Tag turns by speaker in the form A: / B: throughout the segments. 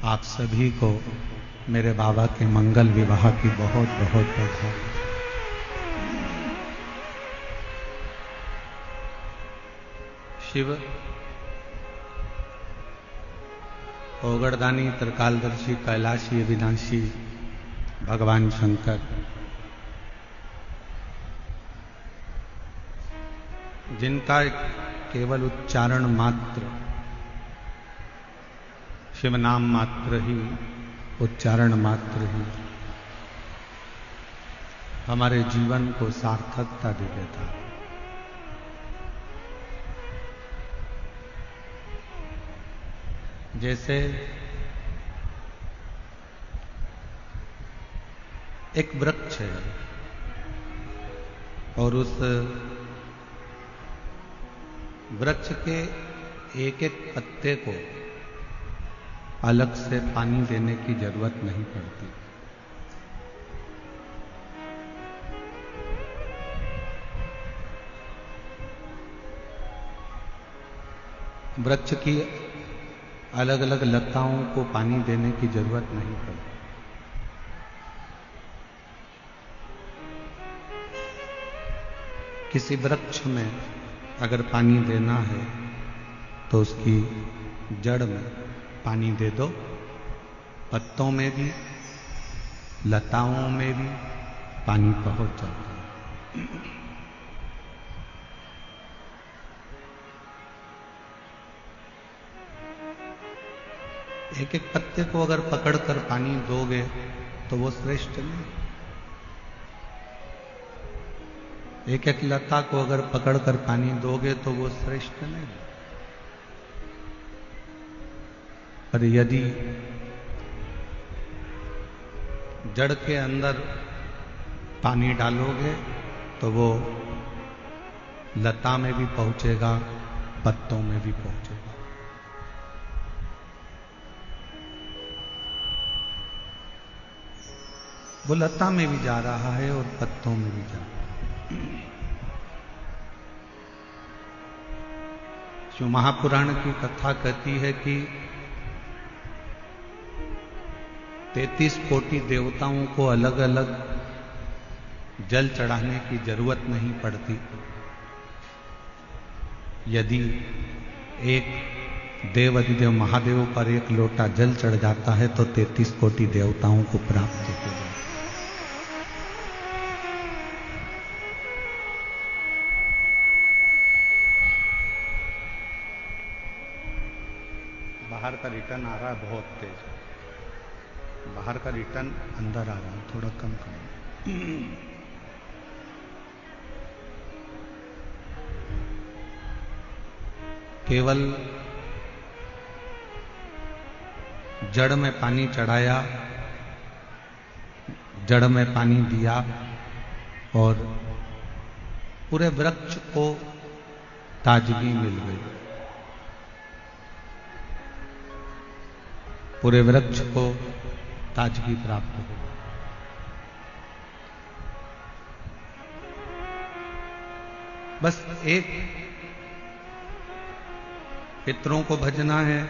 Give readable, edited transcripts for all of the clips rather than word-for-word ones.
A: आप सभी को मेरे बाबा के मंगल विवाह की बहुत बहुत बधाई। शिव ओगड़दानी त्रिकालदर्शी कैलाशी अविनाशी भगवान शंकर जिनका केवल उच्चारण मात्र शिव नाम मात्र ही उच्चारण मात्र ही हमारे जीवन को सार्थकता दे देता। जैसे एक वृक्ष है और उस वृक्ष के एक एक पत्ते को अलग से पानी देने की जरूरत नहीं पड़ती। वृक्ष की अलग अलग लताओं को पानी देने की जरूरत नहीं पड़ती। किसी वृक्ष में अगर पानी देना है तो उसकी जड़ में पानी दे दो, पत्तों में भी लताओं में भी पानी पहुंच जाता है। एक एक पत्ते को अगर पकड़कर पानी दोगे तो वो श्रेष्ठ नहीं। एक एक लता को अगर पकड़कर पानी दोगे तो वो श्रेष्ठ नहीं। पर यदि जड़ के अंदर पानी डालोगे तो वो लता में भी पहुंचेगा, पत्तों में भी पहुंचेगा। वो लता में भी जा रहा है और पत्तों में भी जा रहा है। जो महापुराण की कथा कहती है कि 33 कोटि देवताओं को अलग अलग जल चढ़ाने की जरूरत नहीं पड़ती। यदि एक देव अधिदेव महादेव पर एक लोटा जल चढ़ जाता है तो 33 कोटि देवताओं को प्राप्त हो जाता है। बाहर का रिटर्न आ रहा है बहुत तेज, बाहर का रिटर्न अंदर आ रहा है, थोड़ा कम करो। केवल जड़ में पानी चढ़ाया, जड़ में पानी दिया और पूरे वृक्ष को ताजगी मिल गई, पूरे वृक्ष को ताजगी प्राप्त हो। बस एक पितरों को भजना है।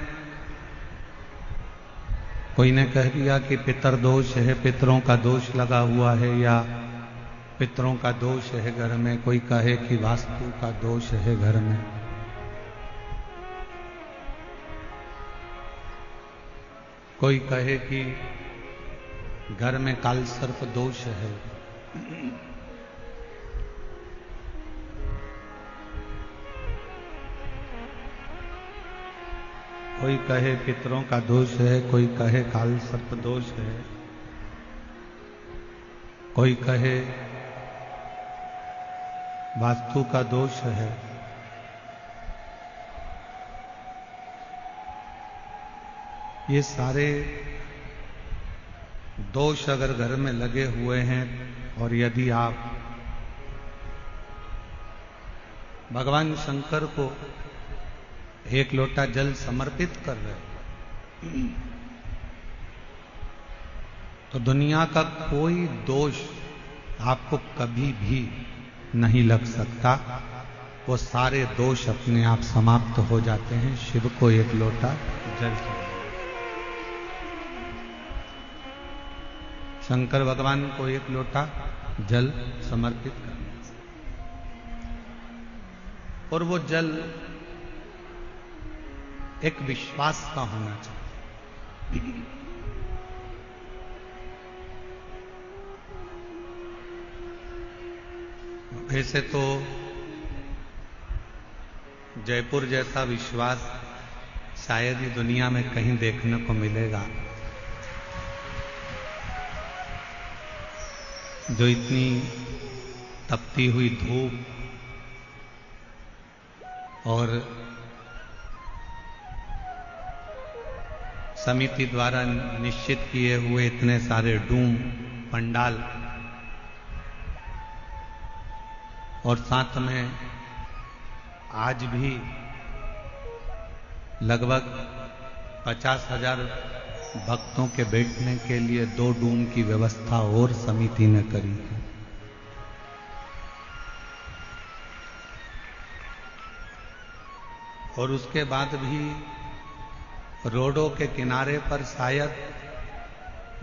A: कोई ने कह दिया कि पितर दोष है, पितरों का दोष लगा हुआ है या पितरों का दोष है घर में। कोई कहे कि वास्तु का दोष है घर में। कोई कहे कि घर में काल सर्प दोष है। कोई कहे पितरों का दोष है, कोई कहे काल सर्प दोष है, कोई कहे वास्तु का दोष है। ये सारे दोष अगर घर में लगे हुए हैं और यदि आप भगवान शंकर को एक लोटा जल समर्पित कर रहे हैं तो दुनिया का कोई दोष आपको कभी भी नहीं लग सकता। वो सारे दोष अपने आप समाप्त हो जाते हैं शिव को एक लोटा जल से। शंकर भगवान को एक लोटा जल समर्पित करना और वो जल एक विश्वास का होना चाहिए। वैसे तो जयपुर जैसा विश्वास शायद ही दुनिया में कहीं देखने को मिलेगा, जो इतनी तपती हुई धूप और समिति द्वारा निश्चित किए हुए इतने सारे डूम पंडाल और साथ में आज भी लगभग 50,000 भक्तों के बैठने के लिए 2 डूम की व्यवस्था और समिति ने करी है। और उसके बाद भी रोडों के किनारे पर शायद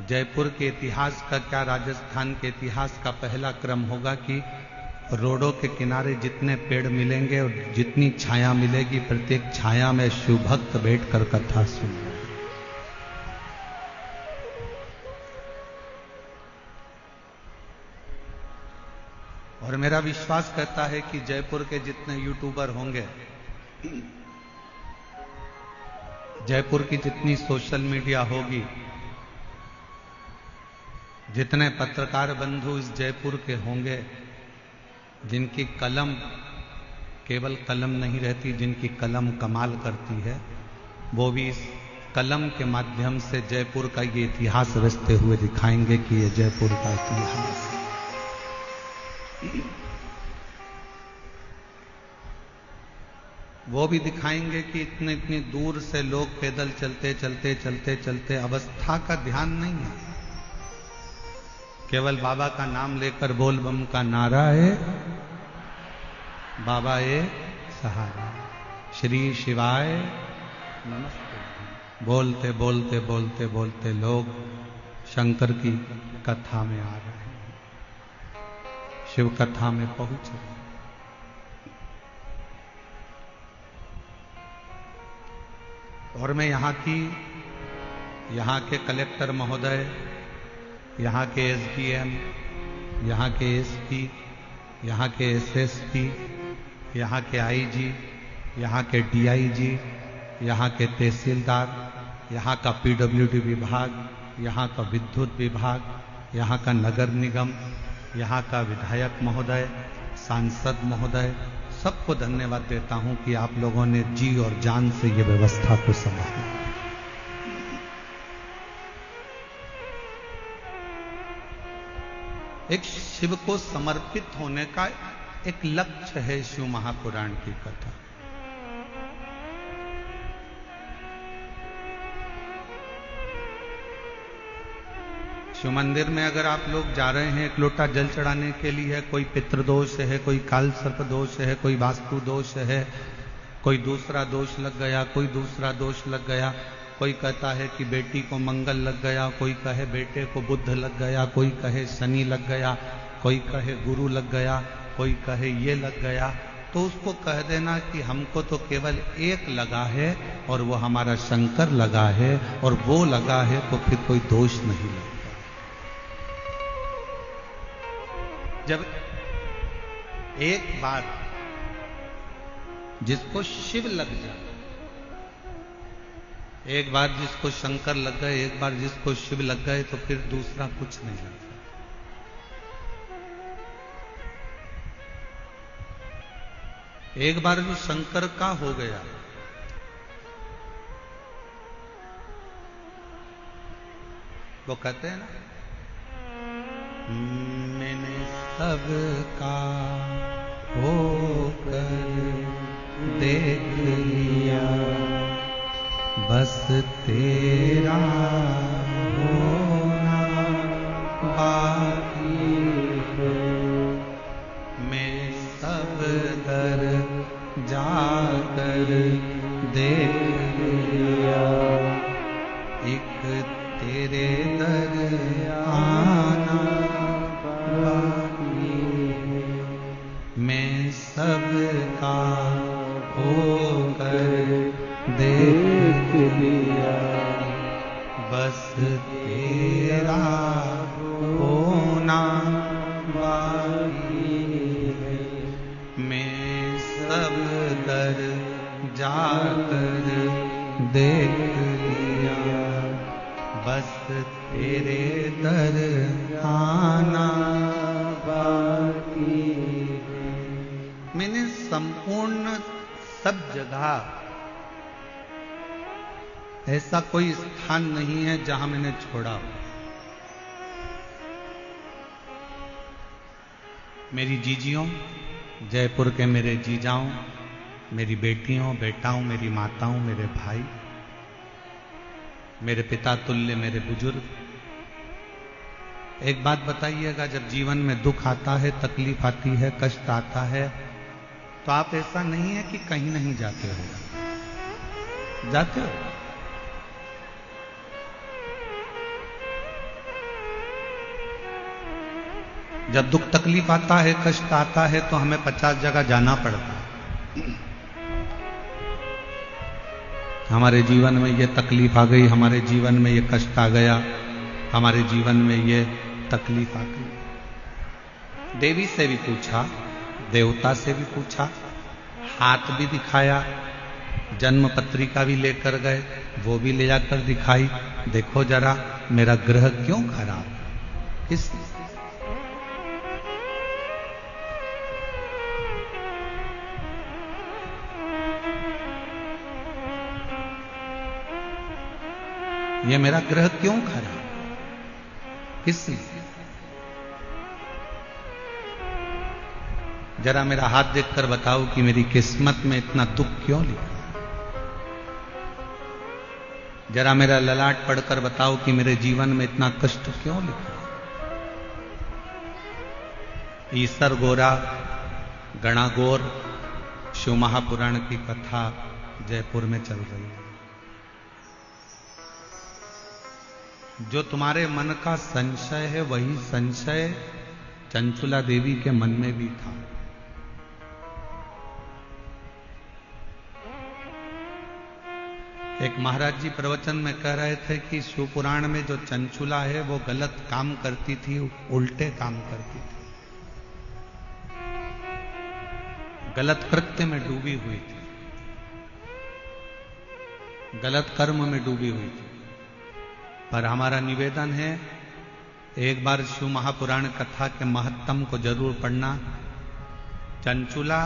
A: जयपुर के इतिहास का क्या राजस्थान के इतिहास का पहला क्रम होगा कि रोडों के किनारे जितने पेड़ मिलेंगे और जितनी छाया मिलेगी, प्रत्येक छाया में शिव भक्त बैठकर कथा सुनेंगे। और मेरा विश्वास कहता है कि जयपुर के जितने यूट्यूबर होंगे, जयपुर की जितनी सोशल मीडिया होगी, जितने पत्रकार बंधु इस जयपुर के होंगे, जिनकी कलम केवल कलम नहीं रहती, जिनकी कलम कमाल करती है, वो भी इस कलम के माध्यम से जयपुर का ये इतिहास रचते हुए दिखाएंगे कि ये जयपुर का इतिहास है। वो भी दिखाएंगे कि इतनी दूर से लोग पैदल चलते अवस्था का ध्यान नहीं है, केवल बाबा का नाम लेकर बोल बम का नारा है, बाबा ये सहारा, श्री शिवाय नमस्ते, बोलते बोलते बोलते बोलते लोग शंकर की कथा में आ रहे हैं, शिव कथा में पहुंच रहे हैं। और मैं यहाँ के कलेक्टर महोदय, यहाँ के एसडीएम, यहाँ के एसपी, यहाँ के एसएसपी, यहाँ के आईजी, यहाँ के डीआईजी, यहाँ के तहसीलदार, यहाँ का पीडब्ल्यूडी विभाग, यहाँ का विद्युत विभाग, यहाँ का नगर निगम, यहाँ का विधायक महोदय, सांसद महोदय, सबको धन्यवाद देता हूं कि आप लोगों ने जी और जान से ये व्यवस्था को संभाला। एक शिव को समर्पित होने का एक लक्ष्य है शिव महापुराण की कथा। शिव मंदिर में अगर आप लोग जा रहे हैं एक लोटा जल चढ़ाने के लिए, कोई पितृदोष है, कोई काल सर्प दोष है, कोई वास्तु दोष है, कोई दूसरा दोष लग गया, कोई दूसरा दोष लग गया, कोई कहता है कि बेटी को मंगल लग गया, कोई कहे बेटे को बुध लग गया, कोई कहे शनि लग गया, कोई कहे गुरु लग गया, कोई कहे ये लग गया, तो उसको कह देना कि हमको तो केवल एक लगा है और वो हमारा शंकर लगा है, और वो लगा है तो फिर कोई दोष नहीं लगता। जब एक बार जिसको शिव लग जाए, एक बार जिसको शंकर लग गए, एक बार जिसको शिव लग गए, तो फिर दूसरा कुछ नहीं लगता। एक बार जो शंकर का हो गया, वो कहते हैं ना, मैंने सबका होकर देख लिया, बस तेरा होना बाकी है, मैं सब दर जाकर देख लिया, एक तेरे दर आना बाकी है। मैं सबका होकर देख लिया, बस तेरा होना बाकी है। मैं सब दर जाकर देख लिया, बस तेरे दर आना बाकी है। मैंने संपूर्ण सब जगह, ऐसा कोई स्थान नहीं है जहां मैंने छोड़ा। मेरी जीजियों, जयपुर के मेरे जीजाओं, मेरी बेटियों, बेटाओं, मेरी माताओं, मेरे भाई, मेरे पिता तुल्य, मेरे बुजुर्ग, एक बात बताइएगा, जब जीवन में दुख आता है, तकलीफ आती है, कष्ट आता है, तो आप ऐसा नहीं है कि कहीं नहीं जाते हो, जाते हो। जब दुख तकलीफ आता है, कष्ट आता है, तो हमें 50 जगह जाना पड़ता है। हमारे जीवन में ये तकलीफ आ गई, हमारे जीवन में ये कष्ट आ गया, हमारे जीवन में ये तकलीफ आ गई। देवी से भी पूछा, देवता से भी पूछा, हाथ भी दिखाया, जन्म पत्रिका भी लेकर गए, वो भी ले जाकर दिखाई, देखो जरा मेरा ग्रह क्यों खराब, किस ये मेरा ग्रह क्यों खराब, इसलिए जरा मेरा हाथ देखकर बताओ कि मेरी किस्मत में इतना दुख क्यों लिखा। जरा मेरा ललाट पढ़कर बताओ कि मेरे जीवन में इतना कष्ट क्यों लिखा। ईसर गोरा गणागोर शिव महापुराण की कथा जयपुर में चल रही है। जो तुम्हारे मन का संशय है, वही संशय चंचुला देवी के मन में भी था। एक महाराज जी प्रवचन में कह रहे थे कि शिवपुराण में जो चंचुला है वो गलत काम करती थी, उल्टे काम करती थी, गलत कृत्य में डूबी हुई थी, गलत कर्म में डूबी हुई थी। पर हमारा निवेदन है, एक बार शिव महापुराण कथा के महत्तम को जरूर पढ़ना। चंचुला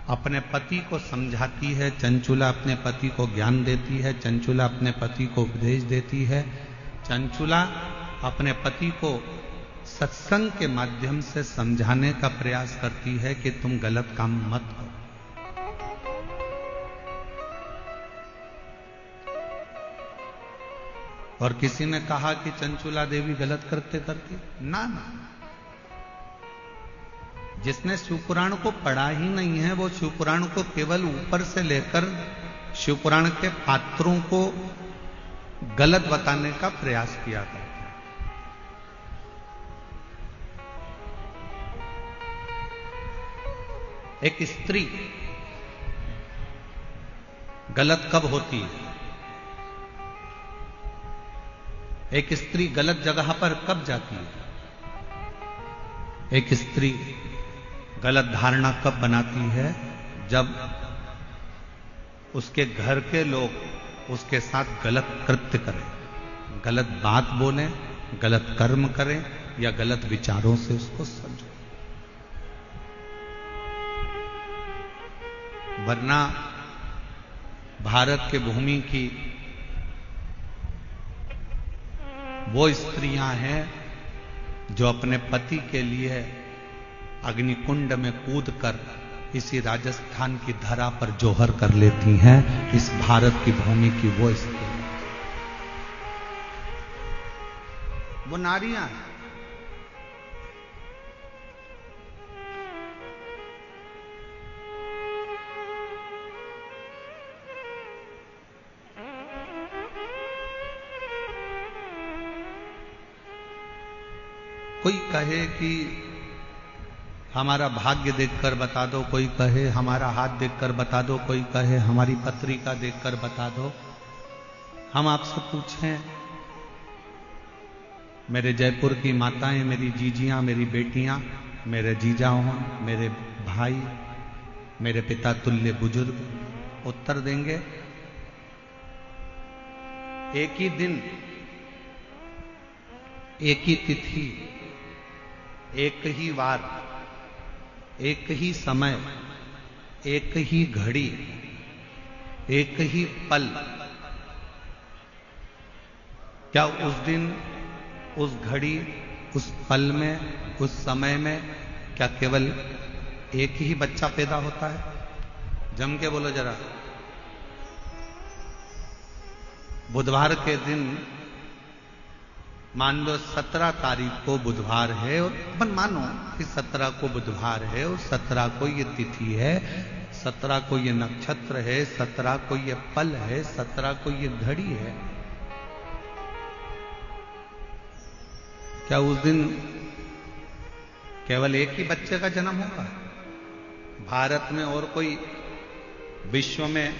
A: अपने पति को समझाती है, चंचुला अपने पति को ज्ञान देती है, चंचुला अपने पति को उपदेश देती है, चंचुला अपने पति को सत्संग के माध्यम से समझाने का प्रयास करती है कि तुम गलत काम मत करो। और किसी ने कहा कि चंचुला देवी गलत करते करती, ना ना, जिसने शिवपुराण को पढ़ा ही नहीं है, वो शिवपुराण को केवल ऊपर से लेकर शिवपुराण के पात्रों को गलत बताने का प्रयास किया करता है। एक स्त्री गलत कब होती है, एक स्त्री गलत जगह पर कब जाती है, एक स्त्री गलत धारणा कब बनाती है, जब उसके घर के लोग उसके साथ गलत कृत्य करें, गलत बात बोलें, गलत कर्म करें या गलत विचारों से उसको समझें। वरना भारत के भूमि की वो स्त्रियां हैं जो अपने पति के लिए अग्निकुंड में कूदकर इसी राजस्थान की धरा पर जोहर कर लेती हैं। इस भारत की भूमि की वो स्त्री, वो नारियां हैं। कोई कहे कि हमारा भाग्य देखकर बता दो, कोई कहे हमारा हाथ देखकर बता दो, कोई कहे हमारी पत्रिका देखकर बता दो। हम आपसे पूछें, मेरे जयपुर की माताएं, मेरी जीजियां, मेरी बेटियां, मेरे जीजा हों, मेरे भाई, मेरे पिता तुल्य बुजुर्ग उत्तर देंगे। एक ही दिन, एक ही तिथि, एक ही वार, एक ही समय, एक ही घड़ी, एक ही पल, क्या उस दिन, उस घड़ी, उस पल में, उस समय में क्या केवल एक ही बच्चा पैदा होता है? जम के बोलो जरा। बुधवार के दिन, मान लो 17 तारीख को बुधवार है, और अपन मानो कि 17 को बुधवार है और 17 को ये तिथि है, 17 को ये नक्षत्र है, 17 को ये पल है, 17 को ये घड़ी है। क्या उस दिन केवल एक ही बच्चे का जन्म होगा? भारत में और कोई, विश्व में,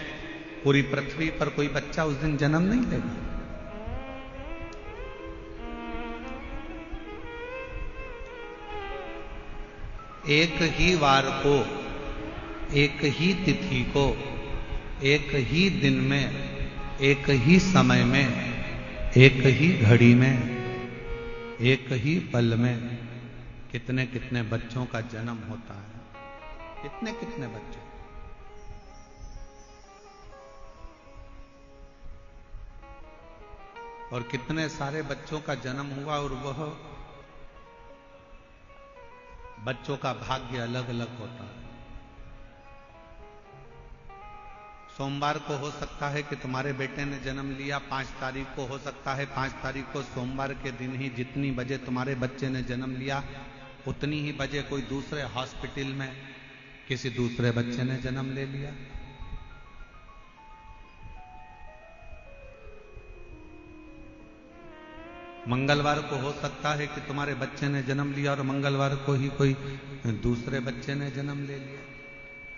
A: पूरी पृथ्वी पर कोई बच्चा उस दिन जन्म नहीं लेगा। एक ही वार को, एक ही तिथि को, एक ही दिन में, एक ही समय में, एक ही घड़ी में, एक ही पल में कितने कितने बच्चों का जन्म होता है। कितने कितने बच्चे। और कितने सारे बच्चों का जन्म हुआ, और वह बच्चों का भाग्य अलग अलग होता है। सोमवार को हो सकता है कि तुम्हारे बेटे ने जन्म लिया, 5 तारीख को हो सकता है, 5 तारीख को सोमवार के दिन ही जितनी बजे तुम्हारे बच्चे ने जन्म लिया, उतनी ही बजे कोई दूसरे हॉस्पिटल में किसी दूसरे बच्चे ने जन्म ले लिया। मंगलवार को हो सकता है कि तुम्हारे बच्चे ने जन्म लिया और मंगलवार को ही कोई दूसरे बच्चे ने जन्म ले लिया,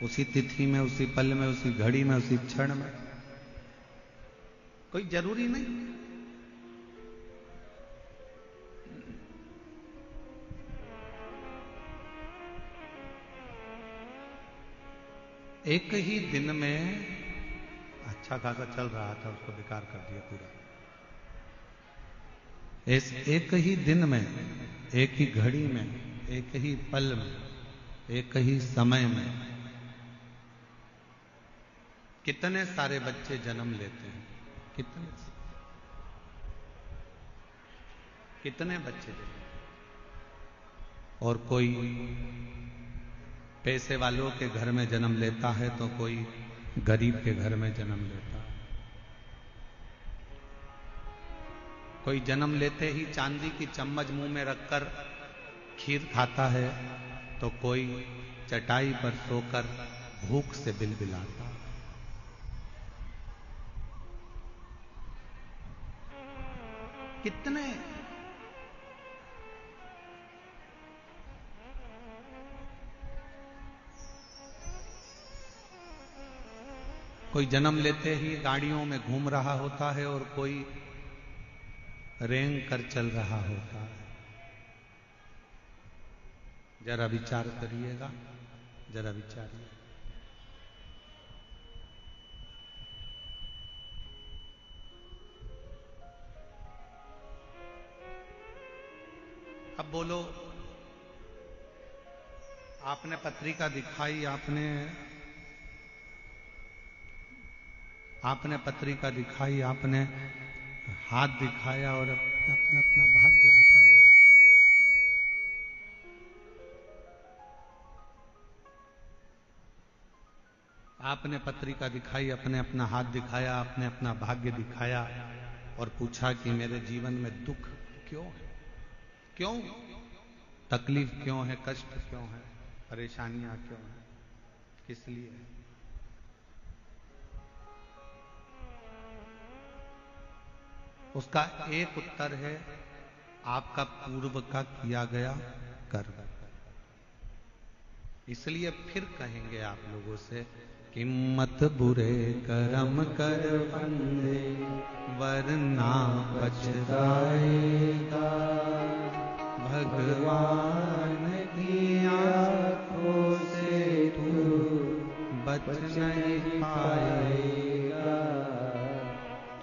A: उसी तिथि में, उसी पल में, उसी घड़ी में, उसी क्षण में। कोई जरूरी नहीं। एक ही दिन में, अच्छा खासा चल रहा था, उसको बेकार कर दिया पूरा। एक ही दिन में, एक ही घड़ी में, एक ही पल में, एक ही समय में कितने सारे बच्चे जन्म लेते हैं। कितने बच्चे जन्म। और कोई पैसे वालों के घर में जन्म लेता है तो कोई गरीब के घर में जन्म लेता है। कोई जन्म लेते ही चांदी की चम्मच मुंह में रखकर खीर खाता है, तो कोई चटाई पर सोकर भूख से बिलबिलाता है। कितने कोई जन्म लेते ही गाड़ियों में घूम रहा होता है और कोई रेंग कर चल रहा होता है। जरा विचार करिएगा, जरा विचारिए। अब बोलो, आपने पत्रिका दिखाई, आपने पत्रिका दिखाई, आपने हाथ दिखाया और अपना अपना भाग्य बताया। आपने पत्रिका दिखाई, अपने अपना हाथ दिखाया, आपने अपना भाग्य दिखाया और पूछा कि मेरे जीवन में दुख क्यों है, क्यों तकलीफ क्यों है, कष्ट क्यों है, परेशानियां क्यों है, किस लिए है? उसका एक उत्तर है आपका पूर्व का किया गया कर्म। इसलिए फिर कहेंगे आप लोगों से कि मत बुरे कर्म कर बंदे वरना पछताएगा, भगवान की आंखों से तू बच नहीं पाएगा,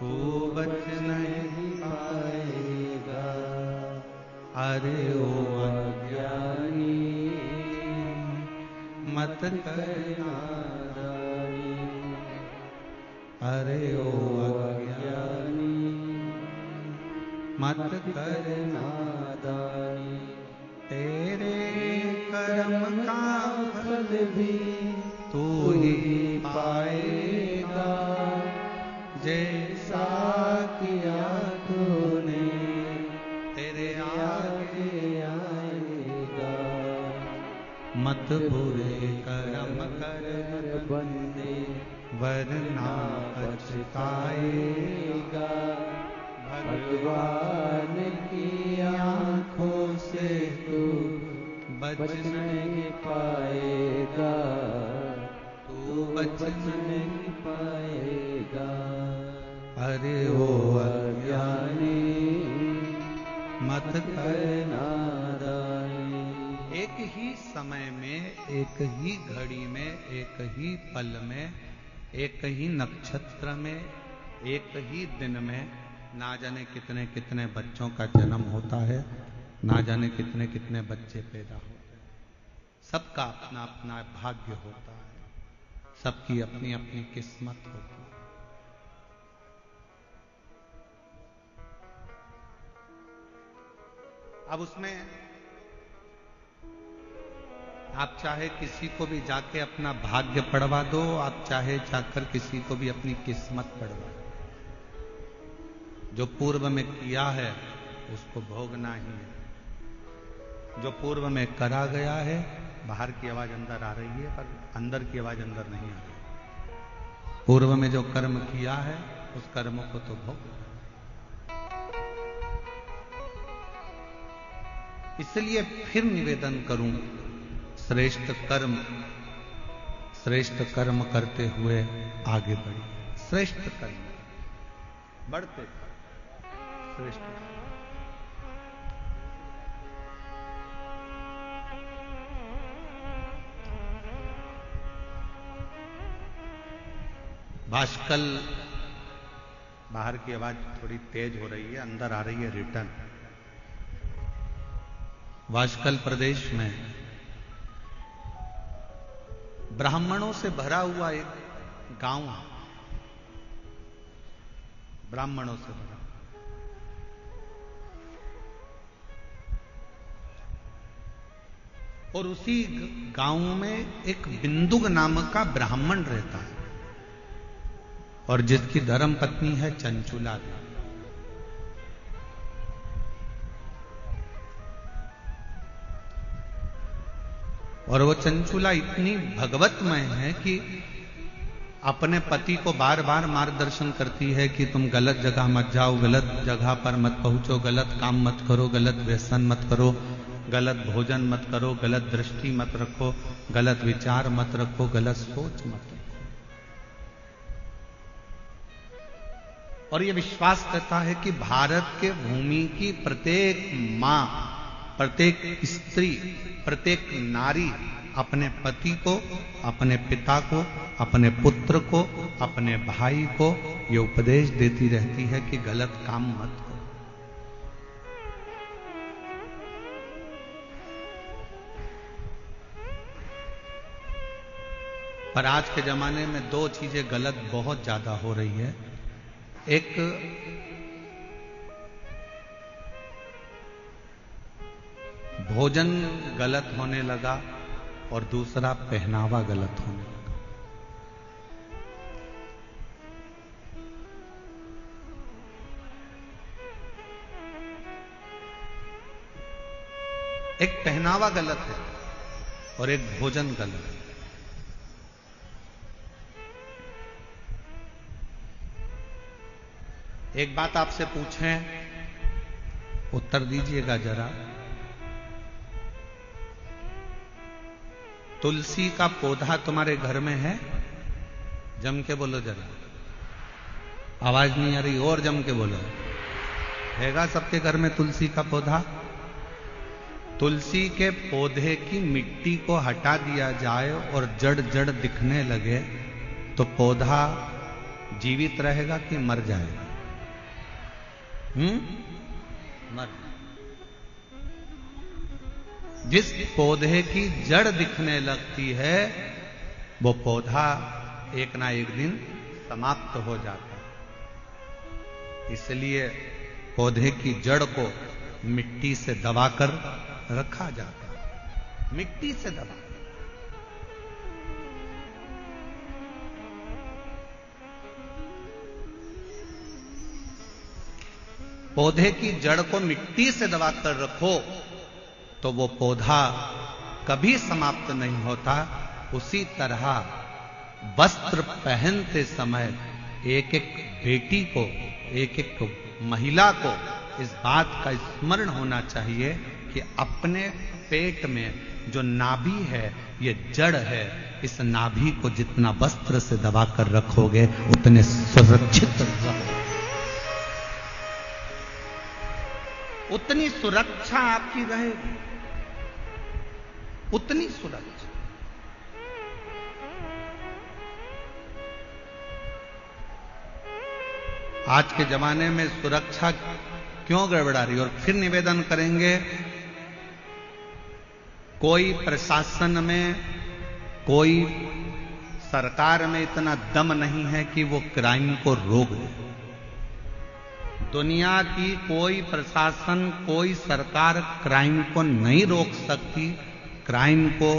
A: तू बच नहीं पाएगा। अरे ओ अज्ञानी मत करना दानी, अरे ओ अज्ञानी मत करना दानी। तेरे कर्म का फल भी तू ही पाएगा, जैसा किया तूने तेरे आगे आएगा। मत बुरे कर्म कर बंदे वरना पछताएगा, भगवान की आंखों से तू बच नहीं पाएगा, तू बच नहीं पाएगा। अरे ओ अज्ञानी मत करना दानी। एक ही समय में, एक ही घड़ी में, एक ही पल में, एक ही नक्षत्र में, एक ही दिन में ना जाने कितने कितने बच्चों का जन्म होता है, ना जाने कितने कितने बच्चे पैदा होते हैं। सबका अपना अपना भाग्य होता है, सबकी अपनी अपनी किस्मत होती है। अब उसमें आप चाहे किसी को भी जाके अपना भाग्य पढ़वा दो, आप चाहे जाकर किसी को भी अपनी किस्मत पढ़वा दो, जो पूर्व में किया है उसको भोगना ही है। जो पूर्व में करा गया है, बाहर की आवाज अंदर आ रही है पर अंदर की आवाज अंदर नहीं आ रही। पूर्व में जो कर्म किया है उस कर्म को तो भोगना। इसलिए फिर निवेदन करूं, श्रेष्ठ कर्म करते हुए आगे बढ़िए। श्रेष्ठ कर्म बढ़ते श्रेष्ठ। भास्कल, बाहर की आवाज थोड़ी तेज हो रही है, अंदर आ रही है रिटर्न। भास्कल प्रदेश में ब्राह्मणों से भरा हुआ एक गांव है, ब्राह्मणों से भरा। और उसी गांव में एक बिंदुक नामक का ब्राह्मण रहता है और जिसकी धर्म पत्नी है चंचुला। और वो चंचुला इतनी भगवतमय है कि अपने पति को बार बार मार्गदर्शन करती है कि तुम गलत जगह मत जाओ, गलत जगह पर मत पहुंचो, गलत काम मत करो, गलत व्यसन मत करो, गलत भोजन मत करो, गलत दृष्टि मत रखो, गलत विचार मत रखो, गलत सोच मत रखो। और ये विश्वास करता है कि भारत के भूमि की प्रत्येक मां, प्रत्येक स्त्री, प्रत्येक नारी अपने पति को, अपने पिता को, अपने पुत्र को, अपने भाई को ये उपदेश देती रहती है कि गलत काम मत करो। पर आज के जमाने में दो चीजें गलत बहुत ज्यादा हो रही है। एक भोजन गलत होने लगा और दूसरा पहनावा गलत होने लगा। एक पहनावा गलत है और एक भोजन गलत है। एक बात आपसे पूछें उत्तर दीजिएगा जरा। तुलसी का पौधा तुम्हारे घर में है? जम के बोलो जरा, आवाज नहीं आ रही, और जम के बोलो। हैगा सबके घर में तुलसी का पौधा? तुलसी के पौधे की मिट्टी को हटा दिया जाए और जड़ जड़ दिखने लगे तो पौधा जीवित रहेगा कि मर जाएगा? मर। जिस पौधे की जड़ दिखने लगती है वो पौधा एक ना एक दिन समाप्त हो जाता है। इसलिए पौधे की जड़ को मिट्टी से दबाकर रखा जाता है, मिट्टी से दबा। पौधे की जड़ को मिट्टी से दबाकर रखो तो वो पौधा कभी समाप्त नहीं होता। उसी तरह वस्त्र पहनते समय एक एक बेटी को, एक एक महिला को इस बात का स्मरण होना चाहिए कि अपने पेट में जो नाभि है ये जड़ है, इस नाभि को जितना वस्त्र से दबाकर रखोगे उतने सुरक्षित रहोगे, उतनी सुरक्षा आपकी रहेगी, उतनी सुरक्षा। आज के जमाने में सुरक्षा क्यों गड़बड़ा रही? और फिर निवेदन करेंगे, कोई प्रशासन में, कोई सरकार में इतना दम नहीं है कि वो क्राइम को रोक दे। दुनिया की कोई प्रशासन, कोई सरकार क्राइम को नहीं रोक सकती, क्राइम को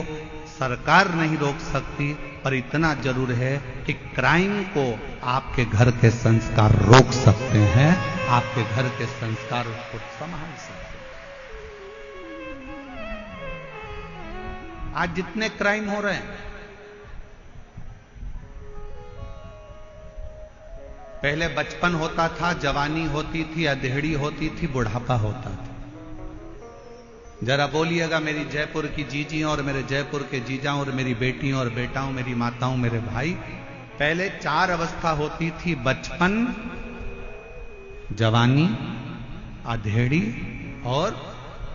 A: सरकार नहीं रोक सकती, पर इतना जरूर है कि क्राइम को आपके घर के संस्कार रोक सकते हैं, आपके घर के संस्कार को संभाल सकते हैं। आज जितने क्राइम हो रहे हैं, पहले बचपन होता था, जवानी होती थी, अधेड़ी होती थी, बुढ़ापा होता था। जरा बोलिएगा मेरी जयपुर की जीजी और मेरे जयपुर के जीजाओं और मेरी बेटियों और बेटाओं, मेरी माताओं, मेरे भाई, पहले 4 अवस्था होती थी, बचपन, जवानी, अधेड़ी और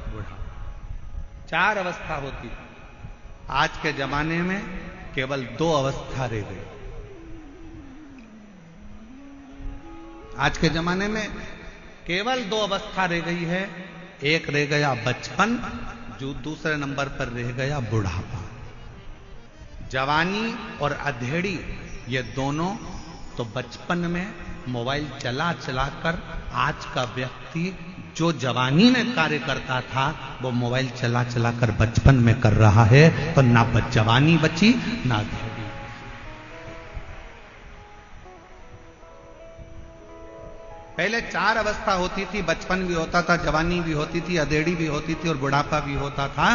A: बुढ़ापा। 4 अवस्था होती थी। आज के जमाने में केवल 2 अवस्था रह गई। आज के जमाने में केवल 2 अवस्था रह गई है। एक रह गया बचपन, जो दूसरे नंबर पर रह गया बुढ़ापा। जवानी और अधेड़ी ये दोनों तो बचपन में मोबाइल चला चलाकर आज का व्यक्ति जो जवानी में कार्य करता था वो मोबाइल चला चलाकर बचपन में कर रहा है, तो ना जवानी बची ना अधेड़ी। पहले 4 अवस्था होती थी, बचपन भी होता था, जवानी भी होती थी, अधेड़ी भी होती थी और बुढ़ापा भी होता था।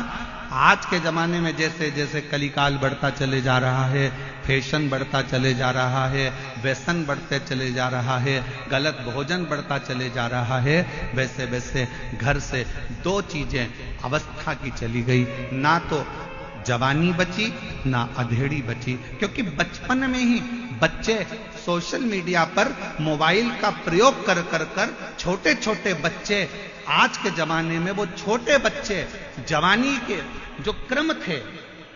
A: आज के जमाने में जैसे जैसे कलिकाल बढ़ता चले जा रहा है, फैशन बढ़ता चले जा रहा है, व्यसन बढ़ते चले जा रहा है, गलत भोजन बढ़ता चले जा रहा है, वैसे वैसे घर से 2 चीजें अवस्था की चली गई, ना तो जवानी बची ना अधेड़ी बची। क्योंकि बचपन में ही बच्चे सोशल मीडिया पर मोबाइल का प्रयोग कर कर कर छोटे छोटे बच्चे, आज के जमाने में वो छोटे बच्चे जवानी के जो क्रम थे,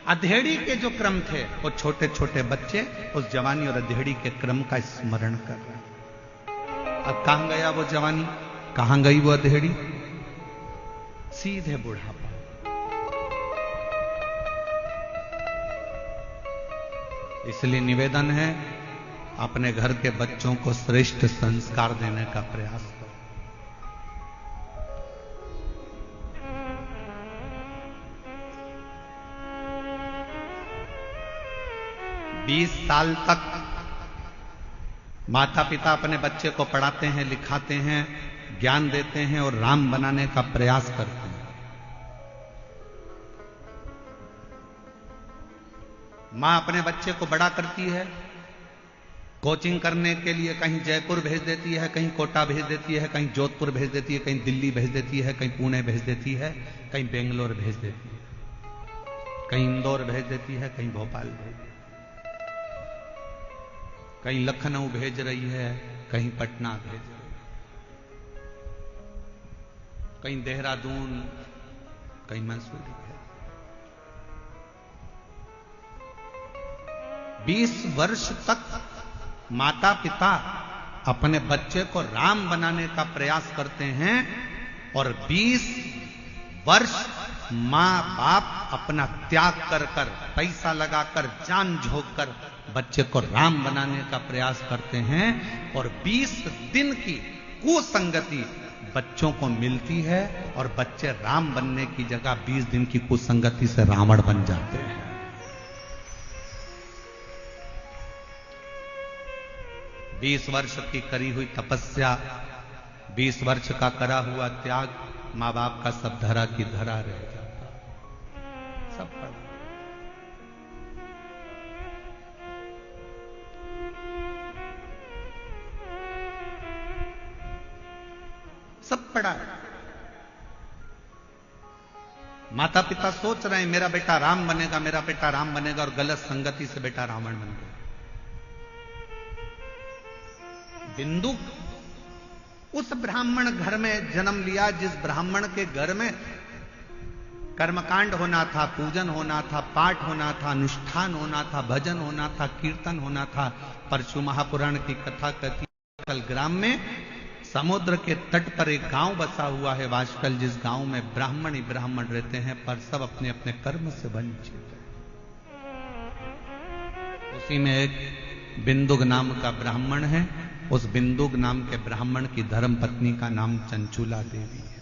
A: अधेड़ी के जो क्रम थे, वो छोटे छोटे बच्चे उस जवानी और अधेड़ी के क्रम का स्मरण कर रहे हैं। अब कहां गया वो जवानी, कहां गई वो अधेड़ी? सीधे बुढ़ापा। इसलिए निवेदन है, अपने घर के बच्चों को श्रेष्ठ संस्कार देने का प्रयास करो। 20 साल तक माता पिता अपने बच्चे को पढ़ाते हैं, लिखाते हैं, ज्ञान देते हैं और राम बनाने का प्रयास करते हैं। मां अपने बच्चे को बड़ा करती है, कोचिंग करने के लिए कहीं जयपुर भेज देती है, कहीं कोटा भेज देती है, कहीं जोधपुर भेज देती है, कहीं दिल्ली भेज देती है, कहीं पुणे भेज देती है, कहीं बेंगलोर भेज देती है, कहीं इंदौर भेज देती है, कहीं भोपाल भेज देती है, कहीं लखनऊ भेज रही है, कहीं पटना भेज रही है, कहीं देहरादून, कहीं मंसूरी है। 20 वर्ष तक माता पिता अपने बच्चे को राम बनाने का प्रयास करते हैं और 20 वर्ष मां बाप अपना त्याग कर कर, पैसा लगाकर, जान झोंक कर बच्चे को राम बनाने का प्रयास करते हैं और 20 दिन की कुसंगति बच्चों को मिलती है और बच्चे राम बनने की जगह 20 दिन की कुसंगति से रावण बन जाते हैं। 20 वर्ष की करी हुई तपस्या, 20 वर्ष का करा हुआ त्याग, मां बाप का सब धरा की धरा रह जाता, सब पड़ा। सब पड़ा। माता पिता सोच रहे हैं मेरा बेटा राम बनेगा, मेरा बेटा राम बनेगा, और गलत संगति से बेटा रावण बन गया। बिंदु उस ब्राह्मण घर में जन्म लिया जिस ब्राह्मण के घर में कर्मकांड होना था, पूजन होना था, पाठ होना था, अनुष्ठान होना था, भजन होना था, कीर्तन होना था। परशु महापुराण की कथा कहती है वाशकल ग्राम में समुद्र के तट पर एक गांव बसा हुआ है वाशकल, जिस गांव में ब्राह्मण ही ब्राह्मण रहते हैं पर सब अपने अपने कर्म से वंचित है। उसी में एक बिंदुक नाम का ब्राह्मण है। उस बिंदुक नाम के ब्राह्मण की धर्म पत्नी का नाम चंचुला देवी है।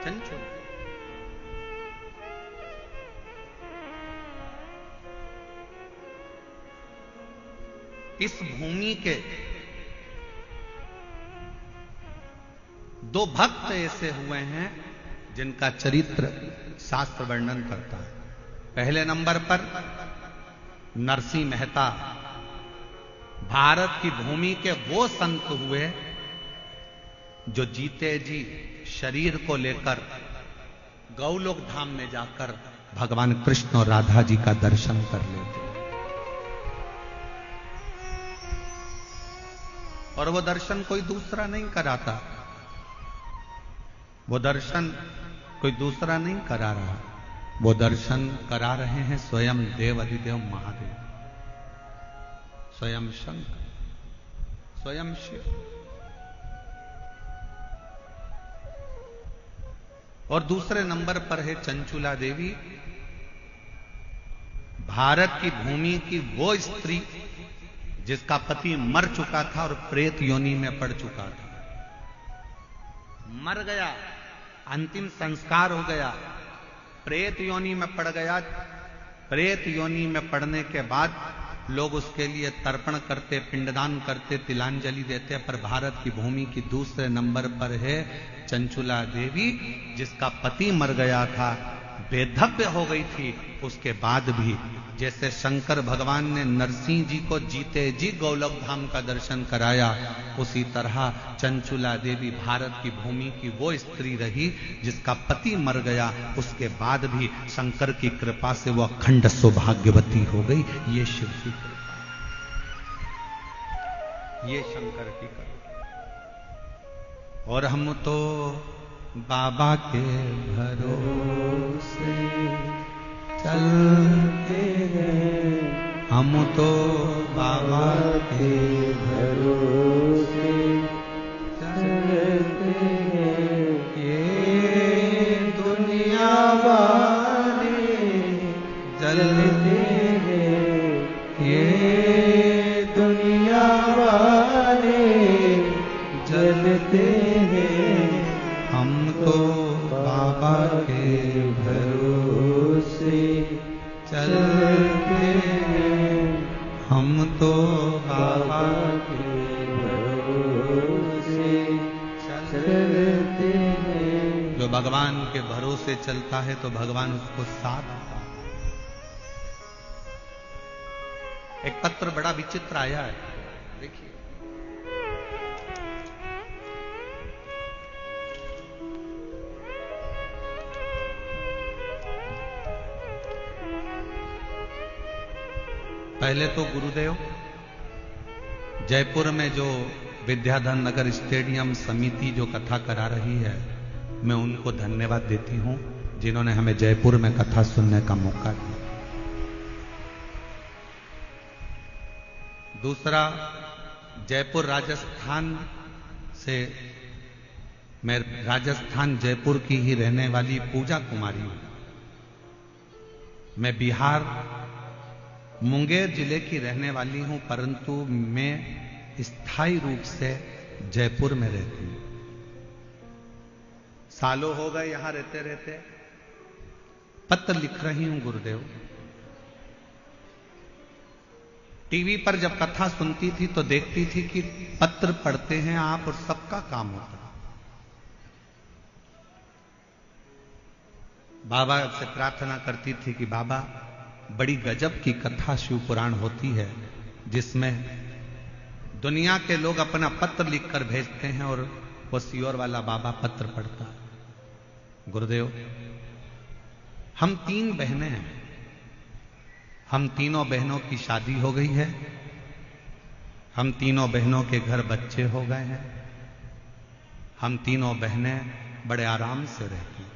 A: चंचुला इस भूमि के दो भक्त ऐसे हुए हैं जिनका चरित्र शास्त्र वर्णन करता है। पहले नंबर पर नरसिंह मेहता, भारत की भूमि के वो संत हुए जो जीते जी शरीर को लेकर गौलोक धाम में जाकर भगवान कृष्ण और राधा जी का दर्शन कर लेते, और वो दर्शन कोई दूसरा नहीं कराता, वो दर्शन कोई दूसरा नहीं करा रहा, वो दर्शन करा रहे हैं स्वयं देव अधिदेव महादेव, स्वयं शंकर, स्वयं शिव। और दूसरे नंबर पर है चंचुला देवी, भारत की भूमि की वो स्त्री जिसका पति मर चुका था और प्रेत योनि में पड़ चुका था। मर गया, अंतिम संस्कार हो गया, प्रेत योनि में पड़ गया। प्रेत योनि में पड़ने के बाद लोग उसके लिए तर्पण करते, पिंडदान करते, तिलांजलि देते, पर भारत की भूमि की दूसरे नंबर पर है चंचुला देवी, जिसका पति मर गया था, बेधव्य हो गई थी। उसके बाद भी जैसे शंकर भगवान ने नरसिंह जी को जीते जी गौलोक धाम का दर्शन कराया, उसी तरह चंचुला देवी भारत की भूमि की वो स्त्री रही जिसका पति मर गया, उसके बाद भी शंकर की कृपा से वो अखंड सौभाग्यवती हो गई। ये शिव की कृपा, ये शंकर की कृपा। और हम तो बाबा के भरोसे चलते हैं, हम तो बाबा के भरोसे चलते हैं, ये दुनिया वाले जलते हैं, ये दुनिया वाले जलते हैं, हम तो बाबा के भरोसे चलते हैं, हम तो बाबा के भरोसे चलते हैं। जो भगवान के भरोसे चलता है तो भगवान उसको साथ देता है। एक पत्र बड़ा विचित्र आया है, देखिए। पहले तो गुरुदेव, जयपुर में जो विद्याधर नगर स्टेडियम समिति जो कथा करा रही है, मैं उनको धन्यवाद देती हूं जिन्होंने हमें जयपुर में कथा सुनने का मौका दिया। दूसरा, जयपुर राजस्थान से, मैं राजस्थान जयपुर की ही रहने वाली पूजा कुमारी हूं। मैं बिहार मुंगेर जिले की रहने वाली हूं, परंतु मैं स्थायी रूप से जयपुर में रहती हूं। सालों हो गए यहां रहते रहते। पत्र लिख रही हूं गुरुदेव। टीवी पर जब कथा सुनती थी तो देखती थी कि पत्र पढ़ते हैं आप और सबका काम होता है। बाबा से प्रार्थना करती थी कि बाबा, बड़ी गजब की कथा शिव पुराण होती है, जिसमें दुनिया के लोग अपना पत्र लिखकर भेजते हैं और वो सियोर वाला बाबा पत्र पढ़ता है। गुरुदेव, हम 3 बहनें हैं। हम तीनों बहनों की शादी हो गई है। हम तीनों बहनों के घर बच्चे हो गए हैं। हम तीनों बहनें बड़े आराम से रहती हैं।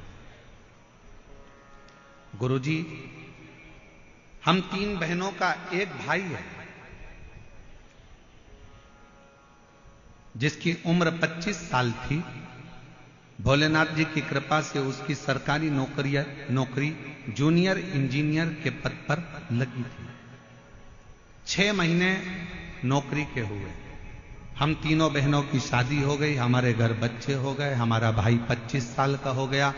A: गुरुजी, हम 3 बहनों का एक भाई है जिसकी उम्र 25 साल थी। भोलेनाथ जी की कृपा से उसकी सरकारी नौकरी जूनियर इंजीनियर के पद पर लगी थी। 6 महीने नौकरी के हुए। हम तीनों बहनों की शादी हो गई, हमारे घर बच्चे हो गए। हमारा भाई 25 साल का हो गया,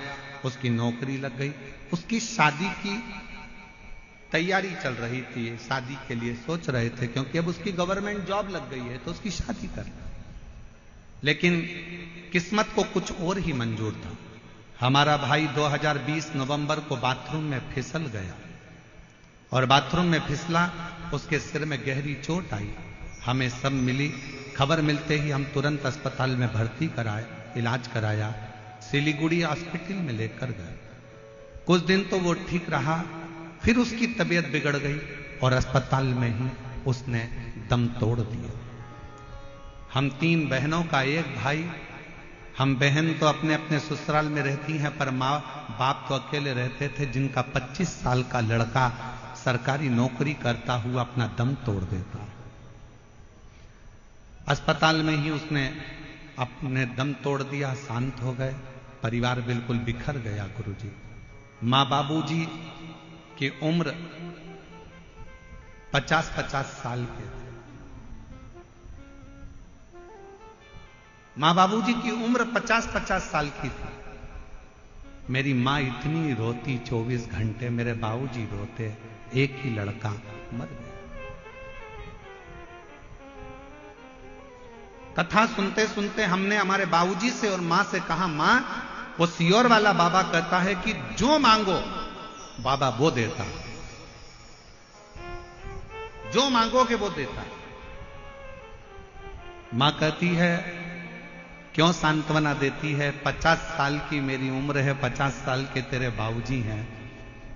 A: उसकी नौकरी लग गई। उसकी शादी की तैयारी चल रही थी, शादी के लिए सोच रहे थे, क्योंकि अब उसकी गवर्नमेंट जॉब लग गई है तो उसकी शादी करना। लेकिन किस्मत को कुछ और ही मंजूर था। हमारा भाई 2020 नवंबर को बाथरूम में फिसल गया और बाथरूम में फिसला, उसके सिर में गहरी चोट आई। हमें सब मिली। खबर मिलते ही हम तुरंत अस्पताल में भर्ती कराए, इलाज कराया, सिलीगुड़ी हॉस्पिटल में लेकर गए। कुछ दिन तो वो ठीक रहा, फिर उसकी तबीयत बिगड़ गई और अस्पताल में ही उसने दम तोड़ दिया। हम 3 बहनों का एक भाई। हम बहन तो अपने अपने ससुराल में रहती हैं, पर माँ बाप तो अकेले रहते थे, जिनका 25 साल का लड़का सरकारी नौकरी करता हुआ अपना दम तोड़ देता। अस्पताल में ही उसने अपने दम तोड़ दिया, शांत हो गए, परिवार बिल्कुल बिखर गया। गुरुजी, माँ बाबूजी की उम्र 50-50 साल के थे। मां बाबूजी की उम्र 50-50 साल की थी। मेरी मां इतनी रोती 24 घंटे, मेरे बाबूजी रोते, एक ही लड़का मर गया। कथा सुनते सुनते हमने हमारे बाबूजी से और मां से कहा, मां, वो सियोर वाला बाबा कहता है कि जो मांगो बाबा वो देता, जो मांगोगे वो देता। मां कहती है, क्यों सांत्वना देती है? 50 साल की मेरी उम्र है, 50 साल के तेरे बाबूजी हैं,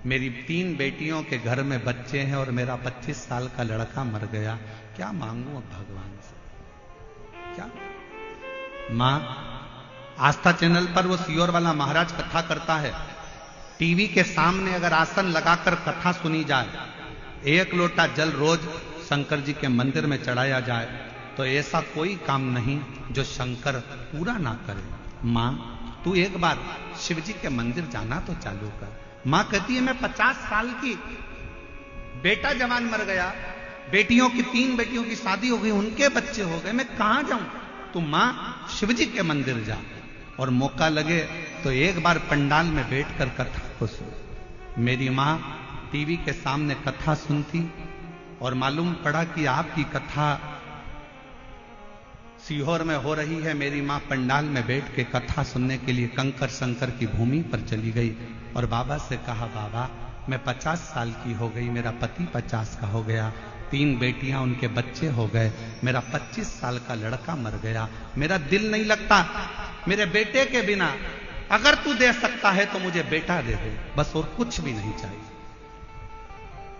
A: मेरी 3 बेटियों के घर में बच्चे हैं और मेरा 25 साल का लड़का मर गया, क्या मांगू अब भगवान से? क्या? मां, आस्था चैनल पर वो सियोर वाला महाराज कथा करता है। टीवी के सामने अगर आसन लगाकर कथा सुनी जाए, 1 लोटा जल रोज शंकर जी के मंदिर में चढ़ाया जाए, तो ऐसा कोई काम नहीं जो शंकर पूरा ना करे। मां, तू एक बार शिव जी के मंदिर जाना तो चालू कर। मां कहती है, मैं 50 साल की, बेटा जवान मर गया, बेटियों की 3 बेटियों की शादी हो गई, उनके बच्चे हो गए, मैं कहां जाऊं? तू मां शिव जी के मंदिर जा, और मौका लगे तो एक बार पंडाल में बैठकर कथा को सुन। मेरी मां टीवी के सामने कथा सुनती और मालूम पड़ा कि आपकी कथा सीहोर में हो रही है। मेरी मां पंडाल में बैठ के कथा सुनने के लिए कंकर शंकर की भूमि पर चली गई और बाबा से कहा, बाबा, मैं 50 साल की हो गई, मेरा पति 50 का हो गया, 3 बेटियां, उनके बच्चे हो गए, मेरा 25 साल का लड़का मर गया, मेरा दिल नहीं लगता मेरे बेटे के बिना। अगर तू दे सकता है तो मुझे बेटा दे दे, बस और कुछ भी नहीं चाहिए।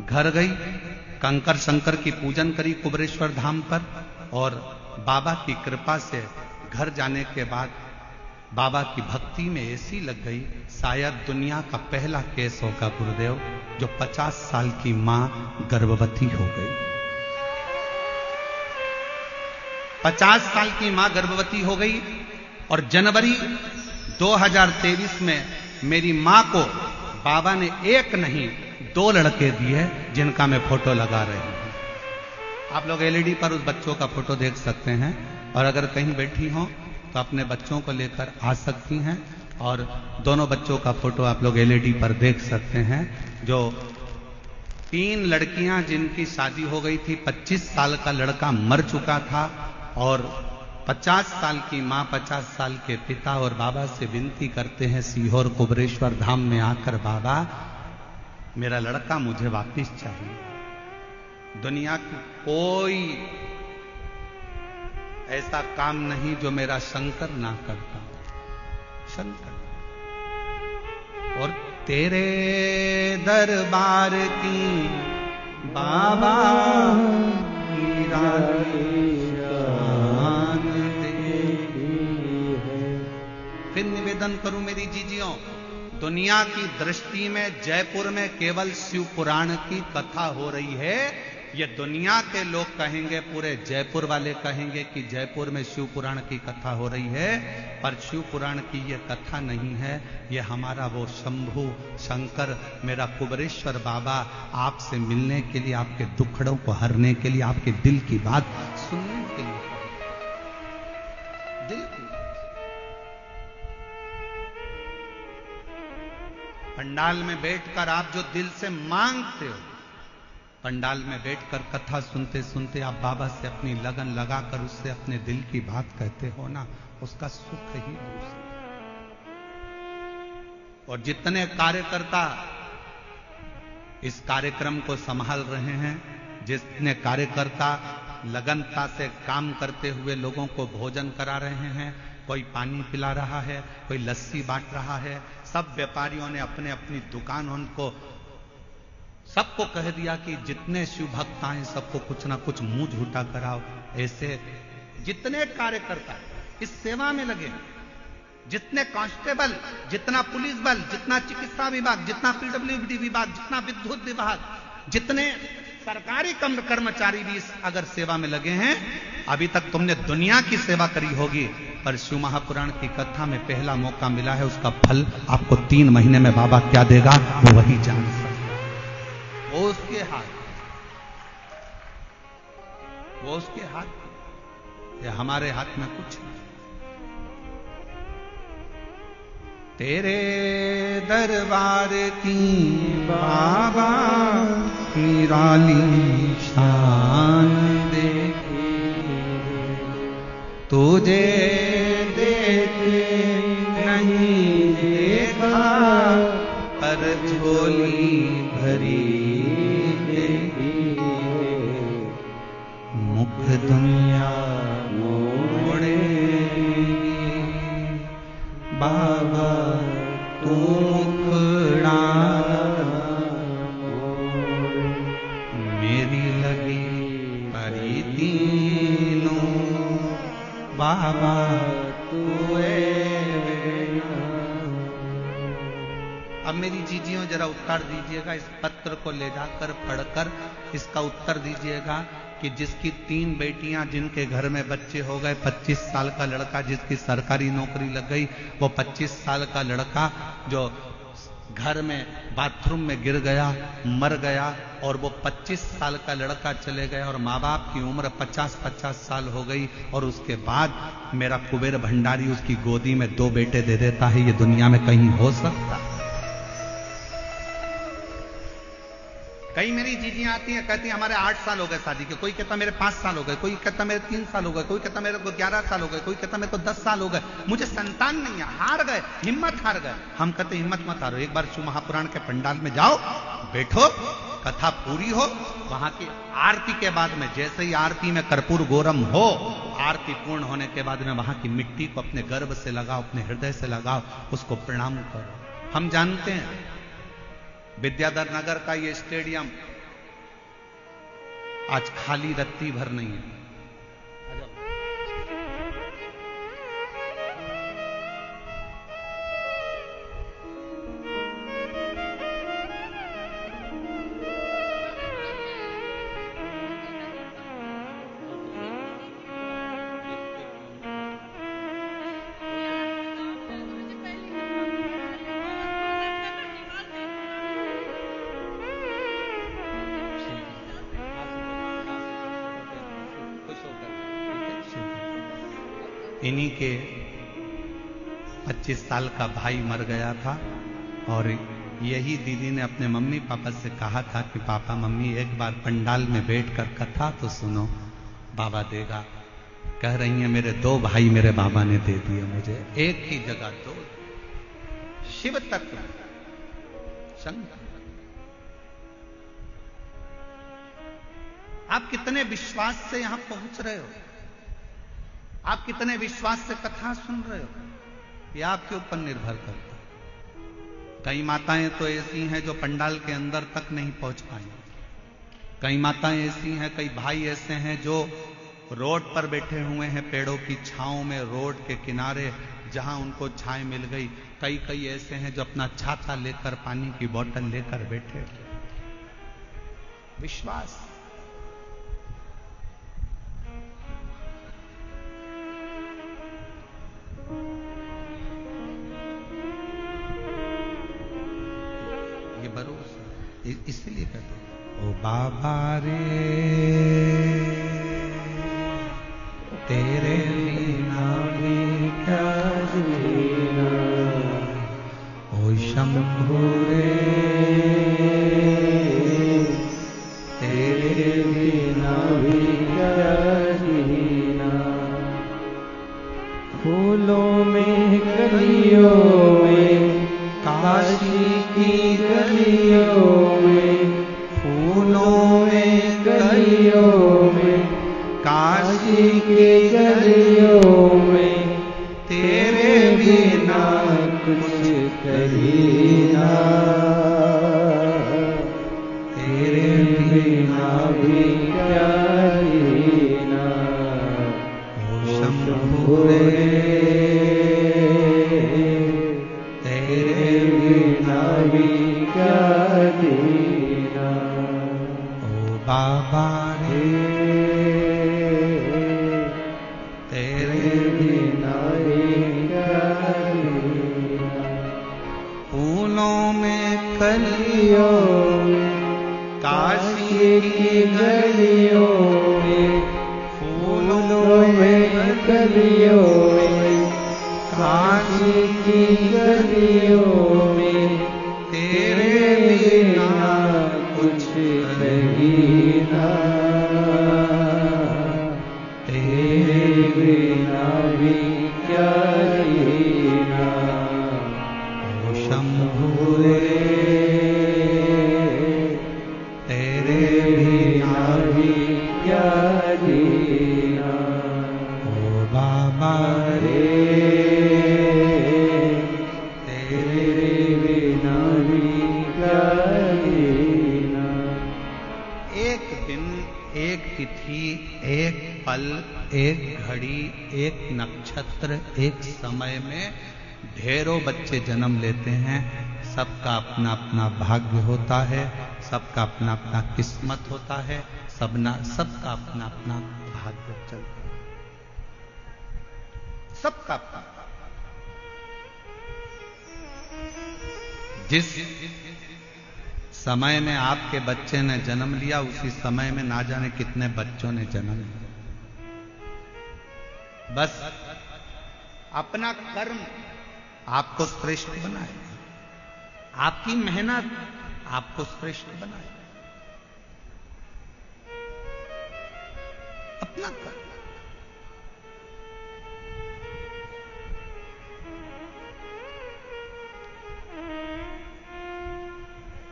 A: घर गई, कंकर शंकर की पूजन करी कुबेरेश्वर धाम पर, और बाबा की कृपा से घर जाने के बाद बाबा की भक्ति में ऐसी लग गई, शायद दुनिया का पहला केस होगा गुरुदेव जो 50 साल की मां गर्भवती हो गई। 50 साल की मां गर्भवती हो गई, और जनवरी 2023 में मेरी मां को बाबा ने 1 नहीं 2 लड़के दिए, जिनका मैं फोटो लगा रही हूं। आप लोग एलईडी पर उस बच्चों का फोटो देख सकते हैं, और अगर कहीं बैठी हो तो अपने बच्चों को लेकर आ सकती हैं, और दोनों बच्चों का फोटो आप लोग एलईडी पर देख सकते हैं। जो 3 लड़कियां जिनकी शादी हो गई थी, 25 साल का लड़का मर चुका था, और 50 साल की मां, 50 साल के पिता, और बाबा से विनती करते हैं सीहोर कुबेरेश्वर धाम में आकर, बाबा मेरा लड़का मुझे वापिस चाहिए। दुनिया की कोई ऐसा काम नहीं जो मेरा शंकर ना करता, शंकर। और तेरे दरबार की बाबा फिर निवेदन करूं मेरी जीजियों, दुनिया की दृष्टि में जयपुर में केवल शिव पुराण की कथा हो रही है। ये दुनिया के लोग कहेंगे, पूरे जयपुर वाले कहेंगे कि जयपुर में शिव पुराण की कथा हो रही है, पर शिव पुराण की ये कथा नहीं है। ये हमारा वो शंभु शंकर, मेरा कुबेरेश्वर बाबा आपसे मिलने के लिए, आपके दुखड़ों को हरने के लिए, आपके दिल की बात सुनने के लिए, दिल की पंडाल में बैठकर आप जो दिल से मांगते हो, पंडाल में बैठकर कथा सुनते सुनते आप बाबा से अपनी लगन लगाकर उससे अपने दिल की बात कहते हो ना, उसका सुख ही दूसरा। और जितने कार्यकर्ता इस कार्यक्रम को संभाल रहे हैं, जितने कार्यकर्ता लगनता से काम करते हुए लोगों को भोजन करा रहे हैं, कोई पानी पिला रहा है, कोई लस्सी बांट रहा है, सब व्यापारियों ने अपने अपनी दुकान उनको सबको कह दिया कि जितने शिव भक्त आए सबको कुछ ना कुछ मुंह झूठा कराओ। ऐसे जितने कार्यकर्ता इस सेवा में लगे, जितने कांस्टेबल, जितना पुलिस बल, जितना चिकित्सा विभाग, जितना पीडब्ल्यूडी विभाग, जितना विद्युत विभाग, जितने सरकारी कर्मचारी भी इस अगर सेवा में लगे हैं, अभी तक तुमने दुनिया की सेवा करी होगी, पर शिव महापुराण की कथा में पहला मौका मिला है, उसका फल आपको 3 महीने में बाबा क्या देगा वो वही जान सकता, वो उसके हाथ, वो उसके हाथ, ये हमारे हाथ में कुछ नहीं। तेरे दरबार की बाबा निराली शान देखी, तुझे देख नहीं देखा, पर झोली भरी देखी, मुख दुनिया मोड़े बाबा तू मुखड़ा, मेरी लगी परी तीनों बाबा तू। अब मेरी जीजियों जरा उत्तर दीजिएगा, इस पत्र को ले जाकर पढ़कर इसका उत्तर दीजिएगा कि जिसकी 3 बेटियां, जिनके घर में बच्चे हो गए, 25 साल का लड़का जिसकी सरकारी नौकरी लग गई, वो 25 साल का लड़का जो घर में बाथरूम में गिर गया, मर गया, और वो 25 साल का लड़का चले गया, और माँ बाप की उम्र 50-50 साल हो गई, और उसके बाद मेरा कुबेर भंडारी उसकी गोदी में 2 बेटे दे देता है। ये दुनिया में कहीं हो सकता? कई मेरी जीजियां आती हैं, कहती हैं हमारे 8 साल हो गए शादी के, कोई कहता मेरे 5 साल हो गए, कोई कहता मेरे 3 साल हो गए, कोई कहता मेरे को 11 साल हो गए, कोई कहता मेरे को 10 साल हो गए, मुझे संतान नहीं है, हार गए, हिम्मत हार गए। हम कहते हिम्मत मत हारो, एक बार शिव महापुराण के पंडाल में जाओ, बैठो, कथा पूरी हो, वहां की आरती के बाद में, जैसे ही आरती में कर्पूर गौरम हो, आरती पूर्ण होने के बाद में वहां की मिट्टी को अपने गर्भ से लगाओ, अपने हृदय से लगाओ, उसको प्रणाम करो। हम जानते हैं विद्याधर नगर का ये स्टेडियम आज खाली रत्ती भर नहीं है। इन्हीं के 25 साल का भाई मर गया था और यही दीदी ने अपने मम्मी पापा से कहा था कि पापा मम्मी एक बार पंडाल में बैठकर कथा तो सुनो, बाबा देगा। कह रही हैं मेरे 2 भाई मेरे बाबा ने दे दिए मुझे, एक ही जगह 2। शिव तत्व संत। आप कितने विश्वास से यहां पहुंच रहे हो, आप कितने विश्वास से कथा सुन रहे हो, यह आपके ऊपर निर्भर करता है। कई माताएं तो ऐसी हैं जो पंडाल के अंदर तक नहीं पहुंच पाई, कई माताएं ऐसी हैं, कई भाई ऐसे हैं जो रोड पर बैठे हुए हैं, पेड़ों की छांव में, रोड के किनारे जहां उनको छाए मिल गई। कई ऐसे हैं जो अपना छाता लेकर, पानी की बोतल लेकर बैठे। विश्वास। इसलिए कहते ओ बाबा रे तेरे बिना भी क्या जीना, ओ शंभू रे तेरे बिना भी क्या जीना।
B: फूलों में कलियों में काशी की गलियों में,
A: फूलों में
B: गलियों में काशी की गलियों में, तेरे बिना कुछ कहीना, तेरे बिना भी क्या जीना। ओ शंभू रे
A: बाबा रे तेरे बिना क्या जीना। फूलों में कलियों काशी की गलियों में,
B: फूलों में कलियों में काशी की गलियों में, तेरे बिना कुछ कहीना, तेरे बिना भी क्या जीना।
A: ओ शंभू रे तेरे
B: बिना भी क्या जीना।
A: ओ बाबा
B: रे तेरे बिना भी क्या जीना।
A: एक दिन, एक तिथि, एक पल, एक घड़ी, एक नक्षत्र, एक समय में ढेरों बच्चे जन्म लेते हैं। सबका अपना अपना भाग्य होता है, सबका अपना अपना किस्मत होता है, सबका अपना अपना भाग्य चलता है, सबका अपना। जिस समय में आपके बच्चे ने जन्म लिया, उसी समय में ना जाने कितने बच्चों ने जन्म लिया। बस अपना कर्म आपको श्रेष्ठ बनाए, आपकी मेहनत आपको श्रेष्ठ बनाए। इतना कर।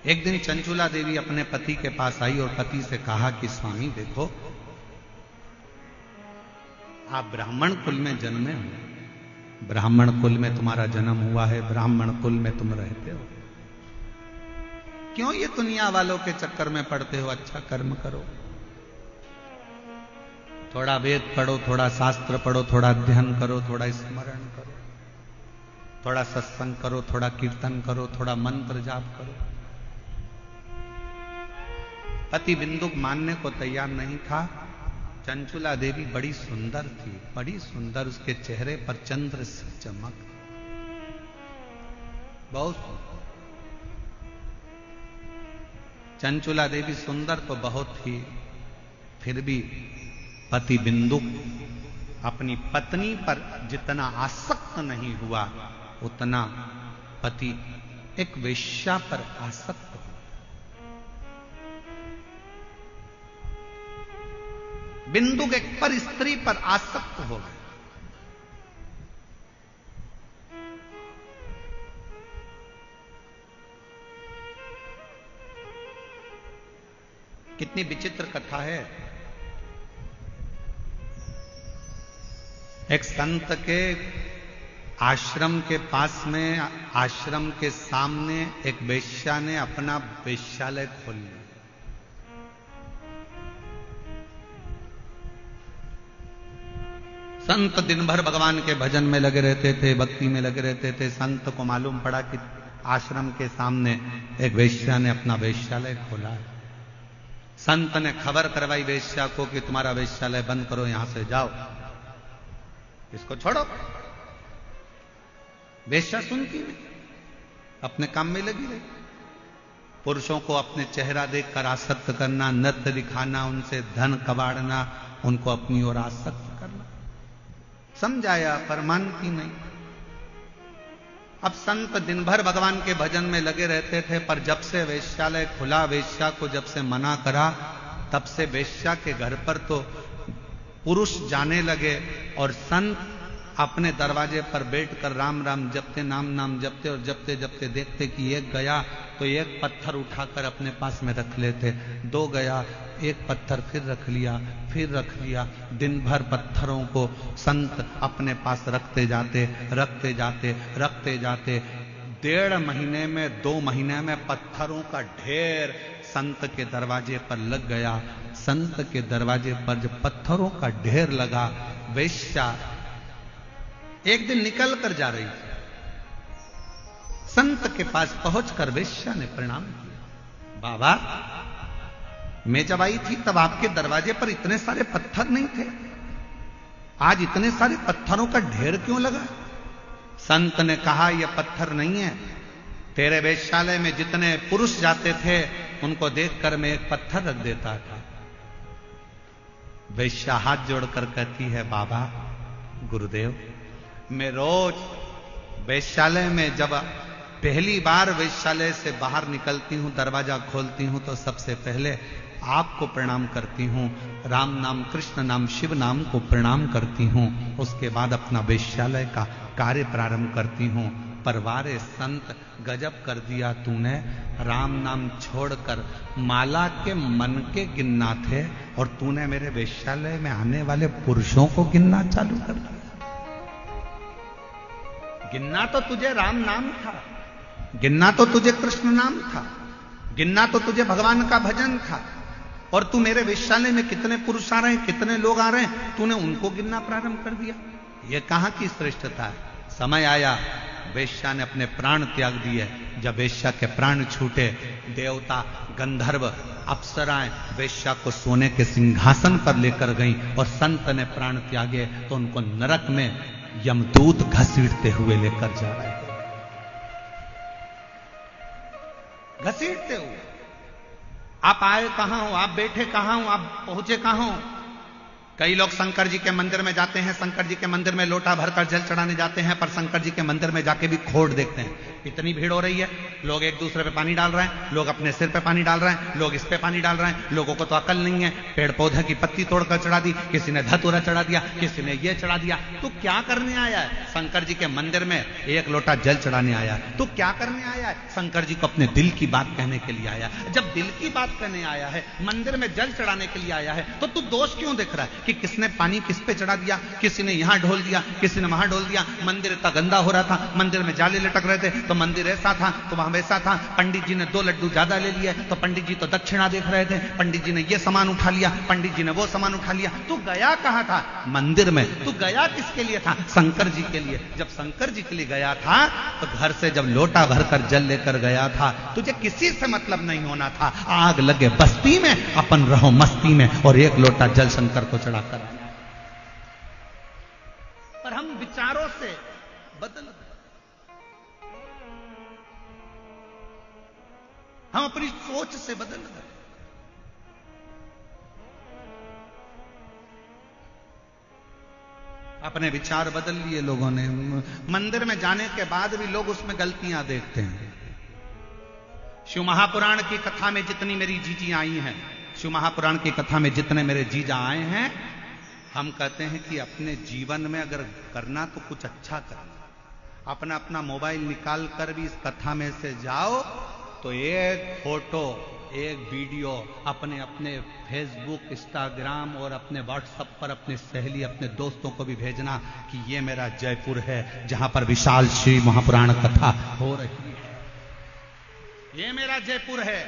A: एक दिन चंचुला देवी अपने पति के पास आई और पति से कहा कि स्वामी देखो, आप ब्राह्मण कुल में जन्मे हो, ब्राह्मण कुल में तुम्हारा जन्म हुआ है, ब्राह्मण कुल में तुम रहते हो, क्यों ये दुनिया वालों के चक्कर में पड़ते हो? अच्छा कर्म करो, थोड़ा वेद पढ़ो, थोड़ा शास्त्र पढ़ो, थोड़ा अध्ययन करो, थोड़ा स्मरण करो, थोड़ा सत्संग करो, थोड़ा कीर्तन करो, थोड़ा मंत्र जाप करो। पति बिंदुक मानने को तैयार नहीं था। चंचुला देवी बड़ी सुंदर थी, बड़ी सुंदर, उसके चेहरे पर चंद्र सी चमक, बहुत सुंदर। चंचुला देवी सुंदर तो बहुत थी, फिर भी पति बिंदुक अपनी पत्नी पर जितना आसक्त नहीं हुआ, उतना पति एक वेश्या पर आसक्त हुआ। बिंदुक एक पर स्त्री पर आसक्त हो गए। कितनी विचित्र कथा है। एक संत के आश्रम के पास में, आश्रम के सामने एक वेश्या ने अपना वेश्यालय खोल लिया। संत दिन भर भगवान के भजन में लगे रहते थे, भक्ति में लगे रहते थे। संत को मालूम पड़ा कि आश्रम के सामने एक वेश्या ने अपना वेश्यालय खोला है। संत ने खबर करवाई वेश्या को कि तुम्हारा वेश्यालय बंद करो, यहां से जाओ, इसको छोड़ो। वेश्या सुनती नहीं, अपने काम में लगी रही। पुरुषों को अपने चेहरा देखकर आसक्त करना, नृत्य दिखाना, उनसे धन कबाड़ना, उनको अपनी ओर आसक्त करना। समझाया पर मानती नहीं। अब संत दिन भर भगवान के भजन में लगे रहते थे, पर जब से वेश्यालय खुला, वेश्या को जब से मना करा, तब से वेश्या के घर पर तो पुरुष जाने लगे और संत अपने दरवाजे पर बैठकर राम राम जपते, नाम नाम जपते, और जपते जपते देखते कि एक गया तो एक पत्थर उठाकर अपने पास में रख लेते, दो गया, एक पत्थर फिर रख लिया, फिर रख लिया। दिन भर पत्थरों को संत अपने पास रखते जाते, रखते जाते, रखते जाते। 1.5 महीने में, 2 महीने में पत्थरों का ढेर संत के दरवाजे पर लग गया। संत के दरवाजे पर जब पत्थरों का ढेर लगा, वेश्या एक दिन निकल कर जा रही थी। संत के पास पहुंचकर वेश्या ने प्रणाम किया। बाबा, मैं जब आई थी तब आपके दरवाजे पर इतने सारे पत्थर नहीं थे, आज इतने सारे पत्थरों का ढेर क्यों लगा? संत ने कहा, यह पत्थर नहीं है, तेरे वेश्यालय में जितने पुरुष जाते थे उनको देखकर मैं एक पत्थर रख देता था। वेश्या हाथ जोड़कर कहती है, बाबा, गुरुदेव, मैं रोज वेश्यालय में जब पहली बार वेश्यालय से बाहर निकलती हूं, दरवाजा खोलती हूं, तो सबसे पहले आपको प्रणाम करती हूं, राम नाम, कृष्ण नाम, शिव नाम को प्रणाम करती हूं, उसके बाद अपना वेश्यालय का कार्य प्रारंभ करती हूं। पर वारे संत, गजब कर दिया तूने, राम नाम छोड़कर माला के मन के गिनना थे और तूने मेरे वेश्यालय में आने वाले पुरुषों को गिनना चालू कर दिया। गिनना तो तुझे राम नाम था, गिनना तो तुझे कृष्ण नाम था, गिनना तो तुझे भगवान का भजन था, और तू मेरे वेश्यालय में कितने पुरुष आ रहे हैं, कितने लोग आ रहे हैं, तूने उनको गिनना प्रारंभ कर दिया। यह कहां की श्रेष्ठता है? समय आया, वेश्या ने अपने प्राण त्याग दिए। जब वेश्या के प्राण छूटे, देवता, गंधर्व, अप्सराएं वेश्या को सोने के सिंहासन पर लेकर गईं, और संत ने प्राण त्यागे तो उनको नरक में यमदूत घसीटते हुए लेकर जा रहे हैं। घसीटते हुए। आप आए कहां हो, आप बैठे कहां हो, आप पहुंचे कहां हो? कई लोग शंकर जी के मंदिर में जाते हैं, शंकर जी के मंदिर में लोटा भरकर जल चढ़ाने जाते हैं, पर शंकर जी के मंदिर में जाके भी खोट देखते हैं। इतनी भीड़ हो रही है, लोग एक दूसरे पे पानी डाल रहे हैं, लोग अपने सिर पे पानी डाल रहे हैं, लोग इस पे पानी डाल रहे हैं। लोगों को तो अकल नहीं है, पेड़ पौधे की पत्ती तोड़कर चढ़ा दी, किसी ने धतूरा चढ़ा दिया, किसी ने ये चढ़ा दिया। तो क्या करने आया है? शंकर जी के मंदिर में एक लोटा जल चढ़ाने आया है। तो क्या करने आया है? शंकर जी को अपने दिल की बात कहने के लिए आया है। जब दिल की बात कहने आया है, मंदिर में जल चढ़ाने के लिए आया है, तो तू दोष क्यों देख रहा है कि किसने पानी किस पे चढ़ा दिया, किसी ने यहां ढोल दिया, किसी ने वहां ढोल दिया। मंदिर इतना गंदा हो रहा था, मंदिर में जाले लटक रहे थे, तो मंदिर ऐसा था तो वहां वैसा था। पंडित जी ने 2 लड्डू ज्यादा ले लिए, तो पंडित जी तो दक्षिणा देख रहे थे, पंडित जी ने ये सामान उठा लिया, पंडित जी ने वो सामान उठा लिया। तू गया कहां था? मंदिर में। तू गया किसके लिए था? शंकर जी के लिए। जब शंकर जी के लिए गया था, तो घर से जब लोटा भरकर जल लेकर गया था, तुझे किसी से मतलब नहीं होना था। आग लगे बस्ती में, अपन रहो मस्ती में, और एक लोटा जल शंकर को चढ़ाकर आया। पर हम विचारों से बदल गए, हम अपनी सोच से बदल गए। अपने विचार बदल लिए लोगों ने। मंदिर में जाने के बाद भी लोग उसमें गलतियां देखते हैं। शिव महापुराण की कथा में जितनी मेरी जीजी आई हैं, शिव महापुराण की कथा में जितने मेरे जीजा आए हैं, हम कहते हैं कि अपने जीवन में अगर करना तो कुछ अच्छा करना। अपना अपना मोबाइल निकाल कर भी इस कथा में से जाओ, तो एक फोटो, एक वीडियो अपने अपने फेसबुक, इंस्टाग्राम और अपने व्हाट्सएप पर अपने सहेली, अपने दोस्तों को भी भेजना कि ये मेरा जयपुर है, जहां पर विशाल शिव महापुराण कथा हो रही है। ये मेरा जयपुर है,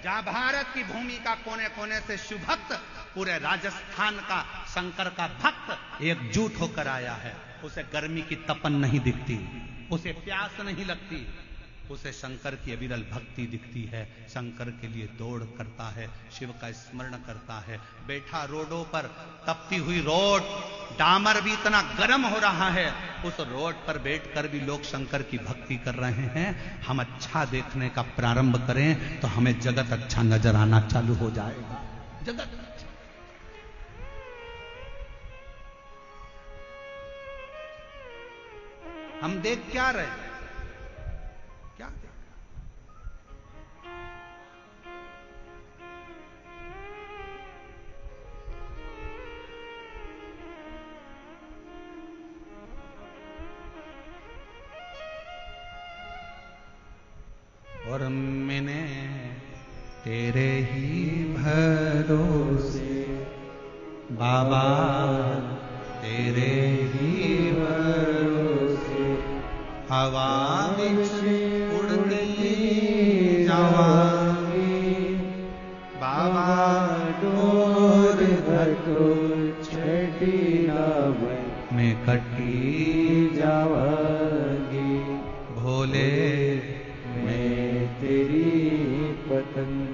A: जहां भारत की भूमि का कोने कोने से शिव भक्त, पूरे राजस्थान का शंकर का भक्त एकजुट होकर आया है। उसे गर्मी की तपन नहीं दिखती, उसे प्यास नहीं लगती, उसे शंकर की अविरल भक्ति दिखती है। शंकर के लिए दौड़ करता है, शिव का स्मरण करता है। बैठा रोडों पर, तपती हुई रोड, डामर भी इतना गर्म हो रहा है, उस रोड पर बैठकर भी लोग शंकर की भक्ति कर रहे हैं। हम अच्छा देखने का प्रारंभ करें तो हमें जगत अच्छा नजर आना चालू हो जाएगा। जगत हम देख क्या रहे? क्या देख? और मैंने तेरे ही भरोसे बाबा, तेरे ही भरोसे हवा में उड़ती जावांगी बाबा,
B: डोर घटो छठी मैं
A: कटी
B: जावांगी,
A: भोले
B: मैं तेरी पत्नी।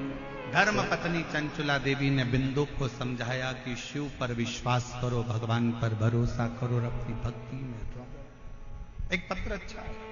A: धर्म पत्नी चंचुला देवी ने बिंदु को समझाया कि शिव पर विश्वास करो, भगवान पर भरोसा करो और अपनी भक्ति में रहो। एक पत्र अच्छा है।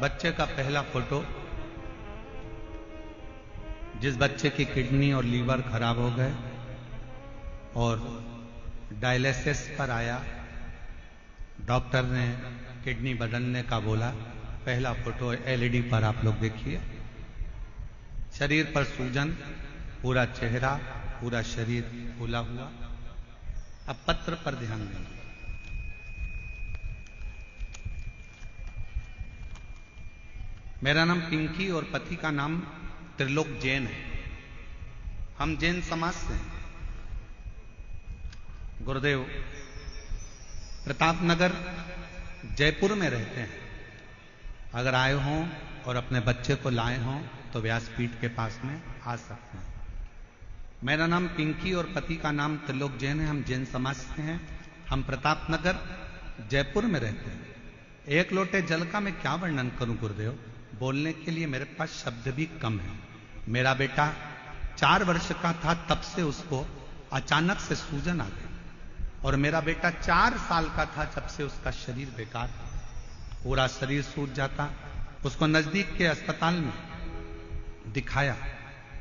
A: बच्चे का पहला फोटो, जिस बच्चे की किडनी और लीवर खराब हो गए और डायलिसिस पर आया, डॉक्टर ने किडनी बदलने का बोला। पहला फोटो एलईडी पर आप लोग देखिए। शरीर पर सूजन, पूरा चेहरा, पूरा शरीर फूला हुआ, अब पत्र पर ध्यान देंगे। मेरा नाम पिंकी और पति का नाम त्रिलोक जैन है। हम जैन समाज से हैं। गुरुदेव प्रतापनगर जयपुर में रहते हैं। अगर आए हों और अपने बच्चे को लाए हों तो व्यासपीठ के पास में आ सकते हैं। मेरा नाम पिंकी और पति का नाम त्रिलोक जैन है। हम जैन समाज से हैं। हम प्रतापनगर जयपुर में रहते हैं। एक लोटे जल का मैं क्या वर्णन करूं गुरुदेव, बोलने के लिए मेरे पास शब्द भी कम है। मेरा बेटा 4 वर्ष का था तब से उसको अचानक से सूजन आ गई, और मेरा बेटा 4 साल का था जब से उसका शरीर बेकार था। पूरा शरीर सूज जाता। उसको नजदीक के अस्पताल में दिखाया।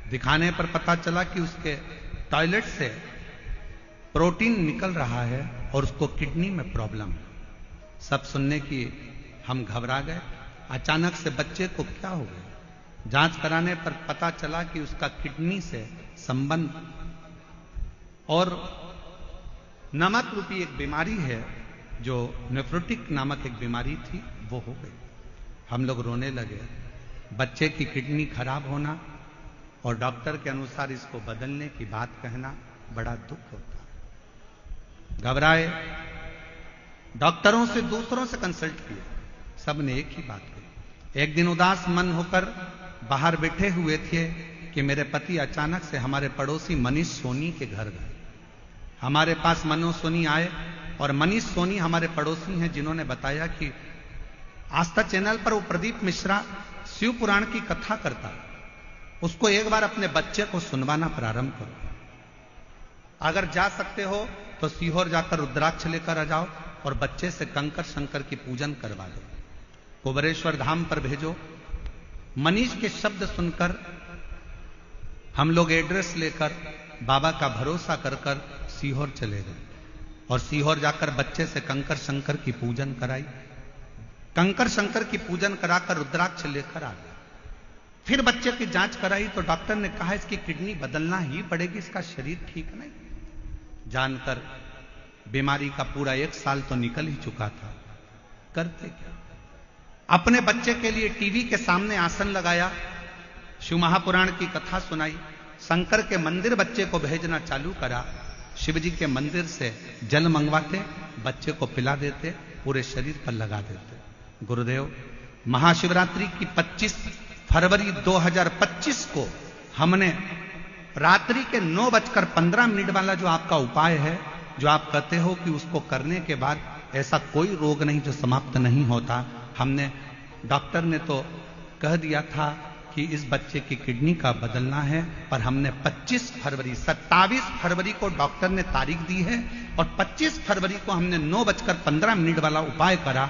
A: दिखाने पर पता चला कि उसके टॉयलेट से प्रोटीन निकल रहा है और उसको किडनी में प्रॉब्लम है। सब सुनने की हम घबरा गए। अचानक से बच्चे को क्या हो गया? जांच कराने पर पता चला कि उसका किडनी से संबंध और नमक रूपी एक बीमारी है, जो नेफ्रोटिक नामक एक बीमारी थी, वो हो गई। हम लोग रोने लगे। बच्चे की किडनी खराब होना और डॉक्टर के अनुसार इसको बदलने की बात कहना बड़ा दुख होता है। घबराए। डॉक्टरों से, दूसरों से कंसल्ट किया। सबने एक ही बात कही। एक दिन उदास मन होकर बाहर बैठे हुए थे कि मेरे पति अचानक से हमारे पड़ोसी मनीष सोनी के घर गए। हमारे पास मनोज सोनी आए, और मनीष सोनी हमारे पड़ोसी हैं, जिन्होंने बताया कि आस्था चैनल पर वो प्रदीप मिश्रा शिव पुराण की कथा करता है, उसको एक बार अपने बच्चे को सुनवाना प्रारंभ करो। अगर जा सकते हो तो सीहोर जाकर रुद्राक्ष लेकर आ जाओ और बच्चे से कंकर शंकर की पूजन करवा दो। कुबरेश्वर धाम पर भेजो। मनीष के शब्द सुनकर हम लोग एड्रेस लेकर बाबा का भरोसा कर कर सीहोर चले गए, और सीहोर जाकर बच्चे से कंकर शंकर की पूजन कराई। कंकर शंकर की पूजन कराकर रुद्राक्ष लेकर आ गए। फिर बच्चे की जांच कराई तो डॉक्टर ने कहा इसकी किडनी बदलना ही पड़ेगी, इसका शरीर ठीक नहीं। जानकर बीमारी का पूरा 1 साल तो निकल ही चुका था। करते क्या? अपने बच्चे के लिए टीवी के सामने आसन लगाया, शिव महापुराण की कथा सुनाई, शंकर के मंदिर बच्चे को भेजना चालू करा। शिव जी के मंदिर से जल मंगवाते, बच्चे को पिला देते, पूरे शरीर पर लगा देते। गुरुदेव महाशिवरात्रि की 25 फरवरी 2025 को हमने रात्रि के 9:15 वाला जो आपका उपाय है, जो आप कहते हो कि उसको करने के बाद ऐसा कोई रोग नहीं जो समाप्त नहीं होता, हमने, डॉक्टर ने तो कह दिया था कि इस बच्चे की किडनी का बदलना है, पर हमने 27 फरवरी को डॉक्टर ने तारीख दी है, और 25 फरवरी को हमने 9:15 वाला उपाय करा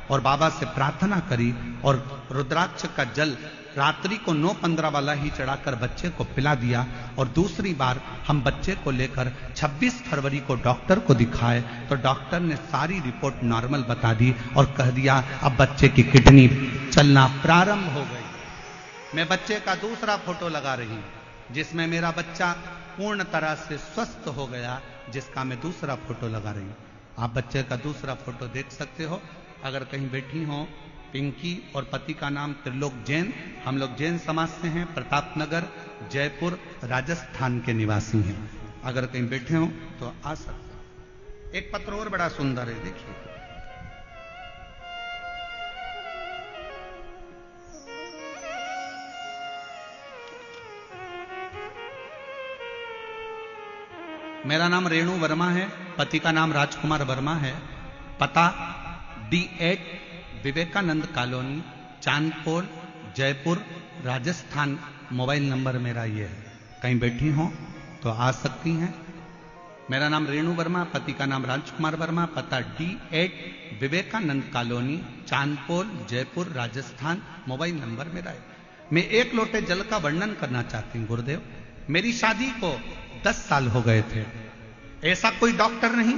A: और बाबा से प्रार्थना करी, और रुद्राक्ष का जल रात्रि को 9:15 वाला ही चढ़ाकर बच्चे को पिला दिया। और दूसरी बार हम बच्चे को लेकर 26 फरवरी को डॉक्टर को दिखाए तो डॉक्टर ने सारी रिपोर्ट नॉर्मल बता दी और कह दिया अब बच्चे की किडनी चलना प्रारंभ हो गई। मैं बच्चे का दूसरा फोटो लगा रही हूं, जिसमें मेरा बच्चा पूर्ण तरह से स्वस्थ हो गया, जिसका मैं दूसरा फोटो लगा रही हूं। आप बच्चे का दूसरा फोटो देख सकते हो। अगर कहीं बैठी हो, पिंकी और पति का नाम त्रिलोक जैन। हम लोग जैन समाज से हैं, प्रतापनगर जयपुर राजस्थान के निवासी हैं। अगर कहीं बैठे हो तो आ सकते। एक पत्र और बड़ा सुंदर है, देखिए। मेरा नाम रेणु वर्मा है, पति का नाम राजकुमार वर्मा है। पता D8 Vivekanand colony, Chandpol, Jaipur, Rajasthan. Mobile number मेरा ये है। कहीं बैठी हो तो आ सकती हैं। मेरा नाम रेणु वर्मा, पति का नाम राजकुमार वर्मा, पता D8 Vivekanand colony, Chandpol, Jaipur, Rajasthan. Mobile number मेरा है। मैं 1 लोटे जल का वर्णन करना चाहती हूँ गुरुदेव। मेरी शादी को 10 साल हो गए थे। ऐसा कोई डॉक्टर नहीं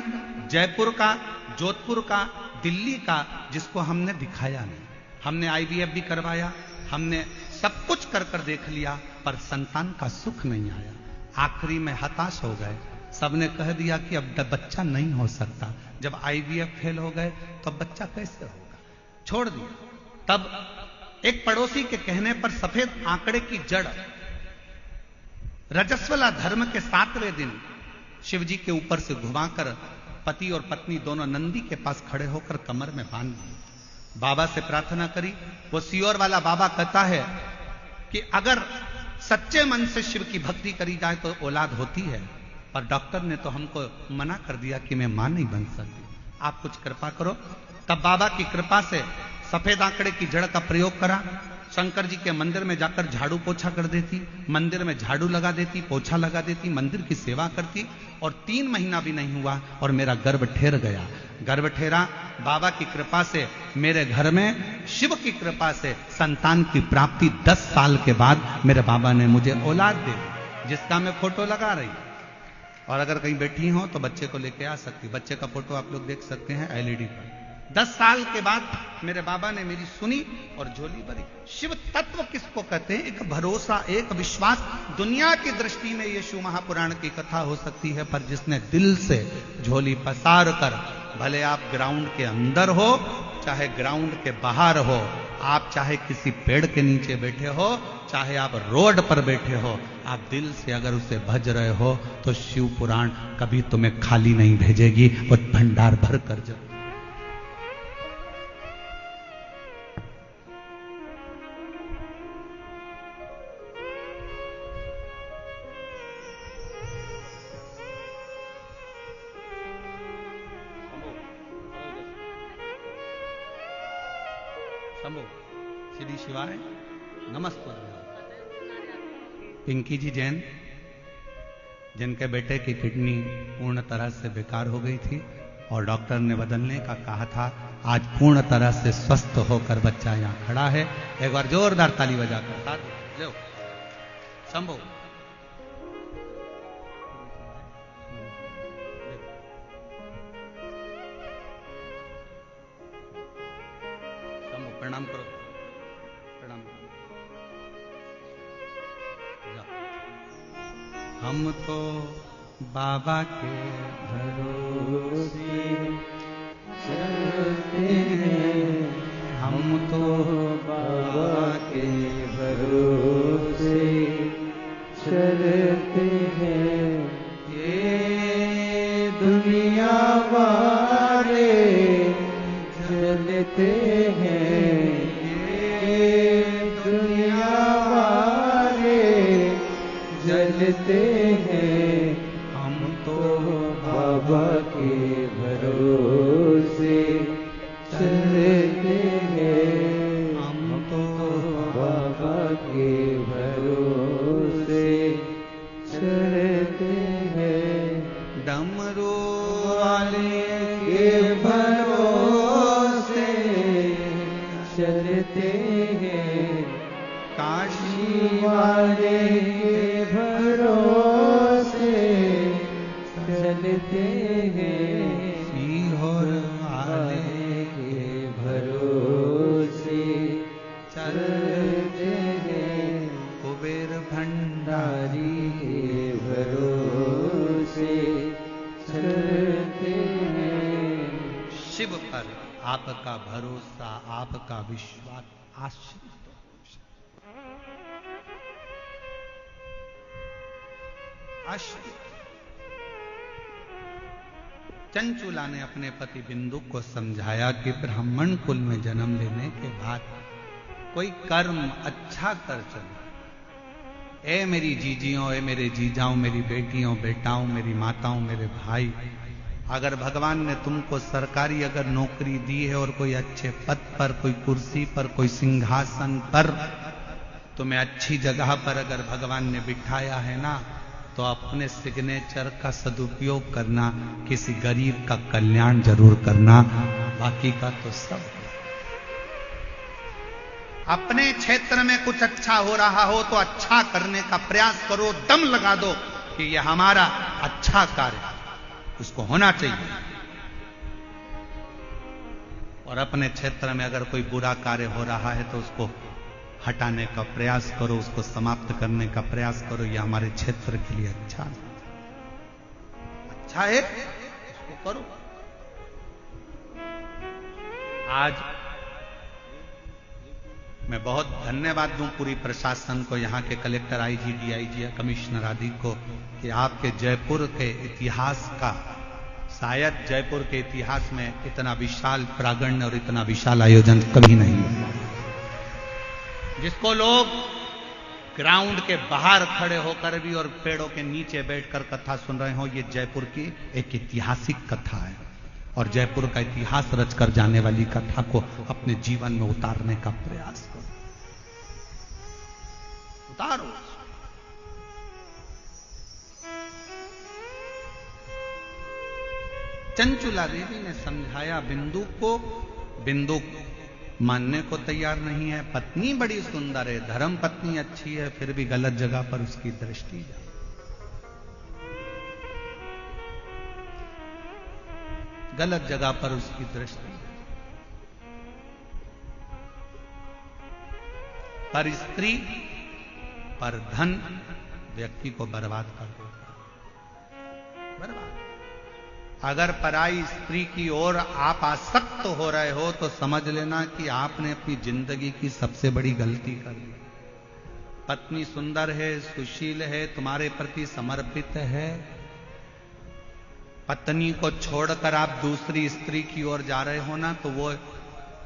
A: जयपुर का, जोधपुर का, दिल्ली का जिसको हमने दिखाया नहीं। हमने IVF भी करवाया, हमने सब कुछ कर कर देख लिया, पर संतान का सुख नहीं आया। आखिरी में हताश हो गए। सबने कह दिया कि अब बच्चा नहीं हो सकता। जब आईवीएफ फेल हो गए तो अब बच्चा कैसे होगा, छोड़ दिया। तब एक पड़ोसी के कहने पर सफेद आंकड़े की जड़ रजस्वला धर्म के 7वें दिन शिव जी के ऊपर से घुमाकर पति और पत्नी दोनों नंदी के पास खड़े होकर कमर में बांध दी। बाबा से प्रार्थना करी। वो सियोर वाला बाबा कहता है कि अगर सच्चे मन से शिव की भक्ति करी जाए तो औलाद होती है, पर डॉक्टर ने तो हमको मना कर दिया कि मैं मां नहीं बन सकती, आप कुछ कृपा करो। तब बाबा की कृपा से सफेद आंकड़े की जड़ का प्रयोग करा। शंकर जी के मंदिर में जाकर झाड़ू पोछा कर देती, मंदिर में झाड़ू लगा देती, पोछा लगा देती, मंदिर की सेवा करती, और 3 महीना भी नहीं हुआ और मेरा गर्भ ठहर गया। गर्भ ठहरा, बाबा की कृपा से मेरे घर में शिव की कृपा से संतान की प्राप्ति 10 साल के बाद मेरे बाबा ने मुझे औलाद दे दी, जिसका मैं फोटो लगा रही। और अगर कहीं बैठी हो तो बच्चे को लेके आ सकती, बच्चे का फोटो आप लोग देख सकते हैं एलईडी पर। 10 साल के बाद मेरे बाबा ने मेरी सुनी और झोली भरी। शिव तत्व किसको कहते हैं? एक भरोसा, एक विश्वास। दुनिया की दृष्टि में यीशु महापुराण की कथा हो सकती है, पर जिसने दिल से झोली पसार कर, भले आप ग्राउंड के अंदर हो चाहे ग्राउंड के बाहर हो, आप चाहे किसी पेड़ के नीचे बैठे हो, चाहे आप रोड पर बैठे हो, आप दिल से अगर उसे भज रहे हो तो शिव पुराण कभी तुम्हें खाली नहीं भेजेगी, वो भंडार भर कर जाए। श्री शिवाय नमस्ते। पिंकी जी जैन, जिनके बेटे की किडनी पूर्ण तरह से बेकार हो गई थी और डॉक्टर ने बदलने का कहा था, आज पूर्ण तरह से स्वस्थ होकर बच्चा यहां खड़ा है। एक बार जोरदार ताली बजाकर साथ लो। शंभो प्रणाम करो, प्रणाम करो। हम तो बाबा के
B: भरोसे चलते हैं,
A: हम तो
B: बाबा के भरोसे चलते हैं। ये दुनिया वाले जलते हैं, ये दुनिया वाले जलते हैं,
A: हम तो
B: बाबा के भरोसे चलते हैं।
A: हम तो
B: बाबा के भरोसे चलते हैं।
A: डमरू वाले
B: के भरोसे चलते हैं,
A: काशी
B: वाले के भरोसे चलते हैं,
A: सीहोर वाले
B: के भरोसे चलते हैं,
A: कुबेर भंडारी
B: के भरोसे चलते हैं।
A: शिव पर आपका भरोसा, आपका विश्वास आश्रित। चंचुला ने अपने पति बिंदु को समझाया कि ब्राह्मण कुल में जन्म लेने के बाद कोई कर्म अच्छा कर चलो। ए मेरी जीजियों, ए मेरे जीजाओं, मेरी बेटियों, बेटाओं, मेरी माताओं, मेरे भाई, अगर भगवान ने तुमको सरकारी अगर नौकरी दी है और कोई अच्छे पद पर, कोई कुर्सी पर, कोई सिंहासन पर, तुम्हें अच्छी जगह पर अगर भगवान ने बिठाया है ना, तो अपने सिग्नेचर का सदुपयोग करना, किसी गरीब का कल्याण जरूर करना, बाकी का तो सब। अपने क्षेत्र में कुछ अच्छा हो रहा हो तो अच्छा करने का प्रयास करो, दम लगा दो कि यह हमारा अच्छा कार्य, उसको होना चाहिए। और अपने क्षेत्र में अगर कोई बुरा कार्य हो रहा है तो उसको हटाने का प्रयास करो, उसको समाप्त करने का प्रयास करो, यह हमारे क्षेत्र के लिए अच्छा नहीं। अच्छा है उसको करो। आज मैं बहुत धन्यवाद दूं पूरी प्रशासन को, यहाँ के कलेक्टर, आईजी, डीआईजी, कमिश्नर आदि को, कि आपके जयपुर के इतिहास का, शायद जयपुर के इतिहास में इतना विशाल प्रांगण और इतना विशाल आयोजन कभी नहीं हुआ, जिसको लोग ग्राउंड के बाहर खड़े होकर भी और पेड़ों के नीचे बैठकर कथा सुन रहे हो। ये जयपुर की एक ऐतिहासिक कथा है और जयपुर का इतिहास रचकर जाने वाली कथा को अपने जीवन में उतारने का प्रयास करो, उतारो। चंचुला देवी ने समझाया बिंदु को, बिंदु मानने को तैयार नहीं है। पत्नी बड़ी सुंदर है, धर्म पत्नी अच्छी है, फिर भी गलत जगह पर उसकी दृष्टि जाए। गलत जगह पर उसकी दृष्टि, पर स्त्री, पर धन व्यक्ति को बर्बाद कर देता है, बर्बाद। अगर पराई स्त्री की ओर आप आसक्त हो रहे हो तो समझ लेना कि आपने अपनी जिंदगी की सबसे बड़ी गलती कर दी। पत्नी सुंदर है, सुशील है, तुम्हारे प्रति समर्पित है, पत्नी को छोड़कर आप दूसरी स्त्री की ओर जा रहे हो ना, तो वो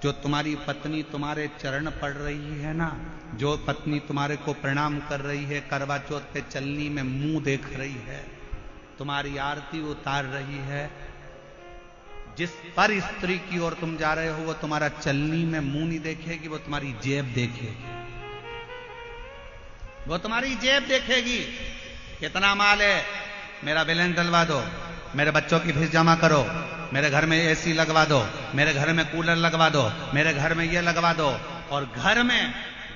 A: जो तुम्हारी पत्नी तुम्हारे चरण पड़ रही है ना, जो पत्नी तुम्हारे को प्रणाम कर रही है, करवा चौथ पे चलनी में मुंह देख रही है, तुम्हारी आरती उतार रही है, जिस पर स्त्री की ओर तुम जा रहे हो वो तुम्हारा चलनी में मुंह नहीं देखेगी, वो तुम्हारी जेब देखेगी, वो तुम्हारी जेब देखेगी। कितना माल है, मेरा बैलेंस डलवा दो, मेरे बच्चों की फीस जमा करो, मेरे घर में एसी लगवा दो, मेरे घर में कूलर लगवा दो, मेरे घर में ये लगवा दो। और घर में,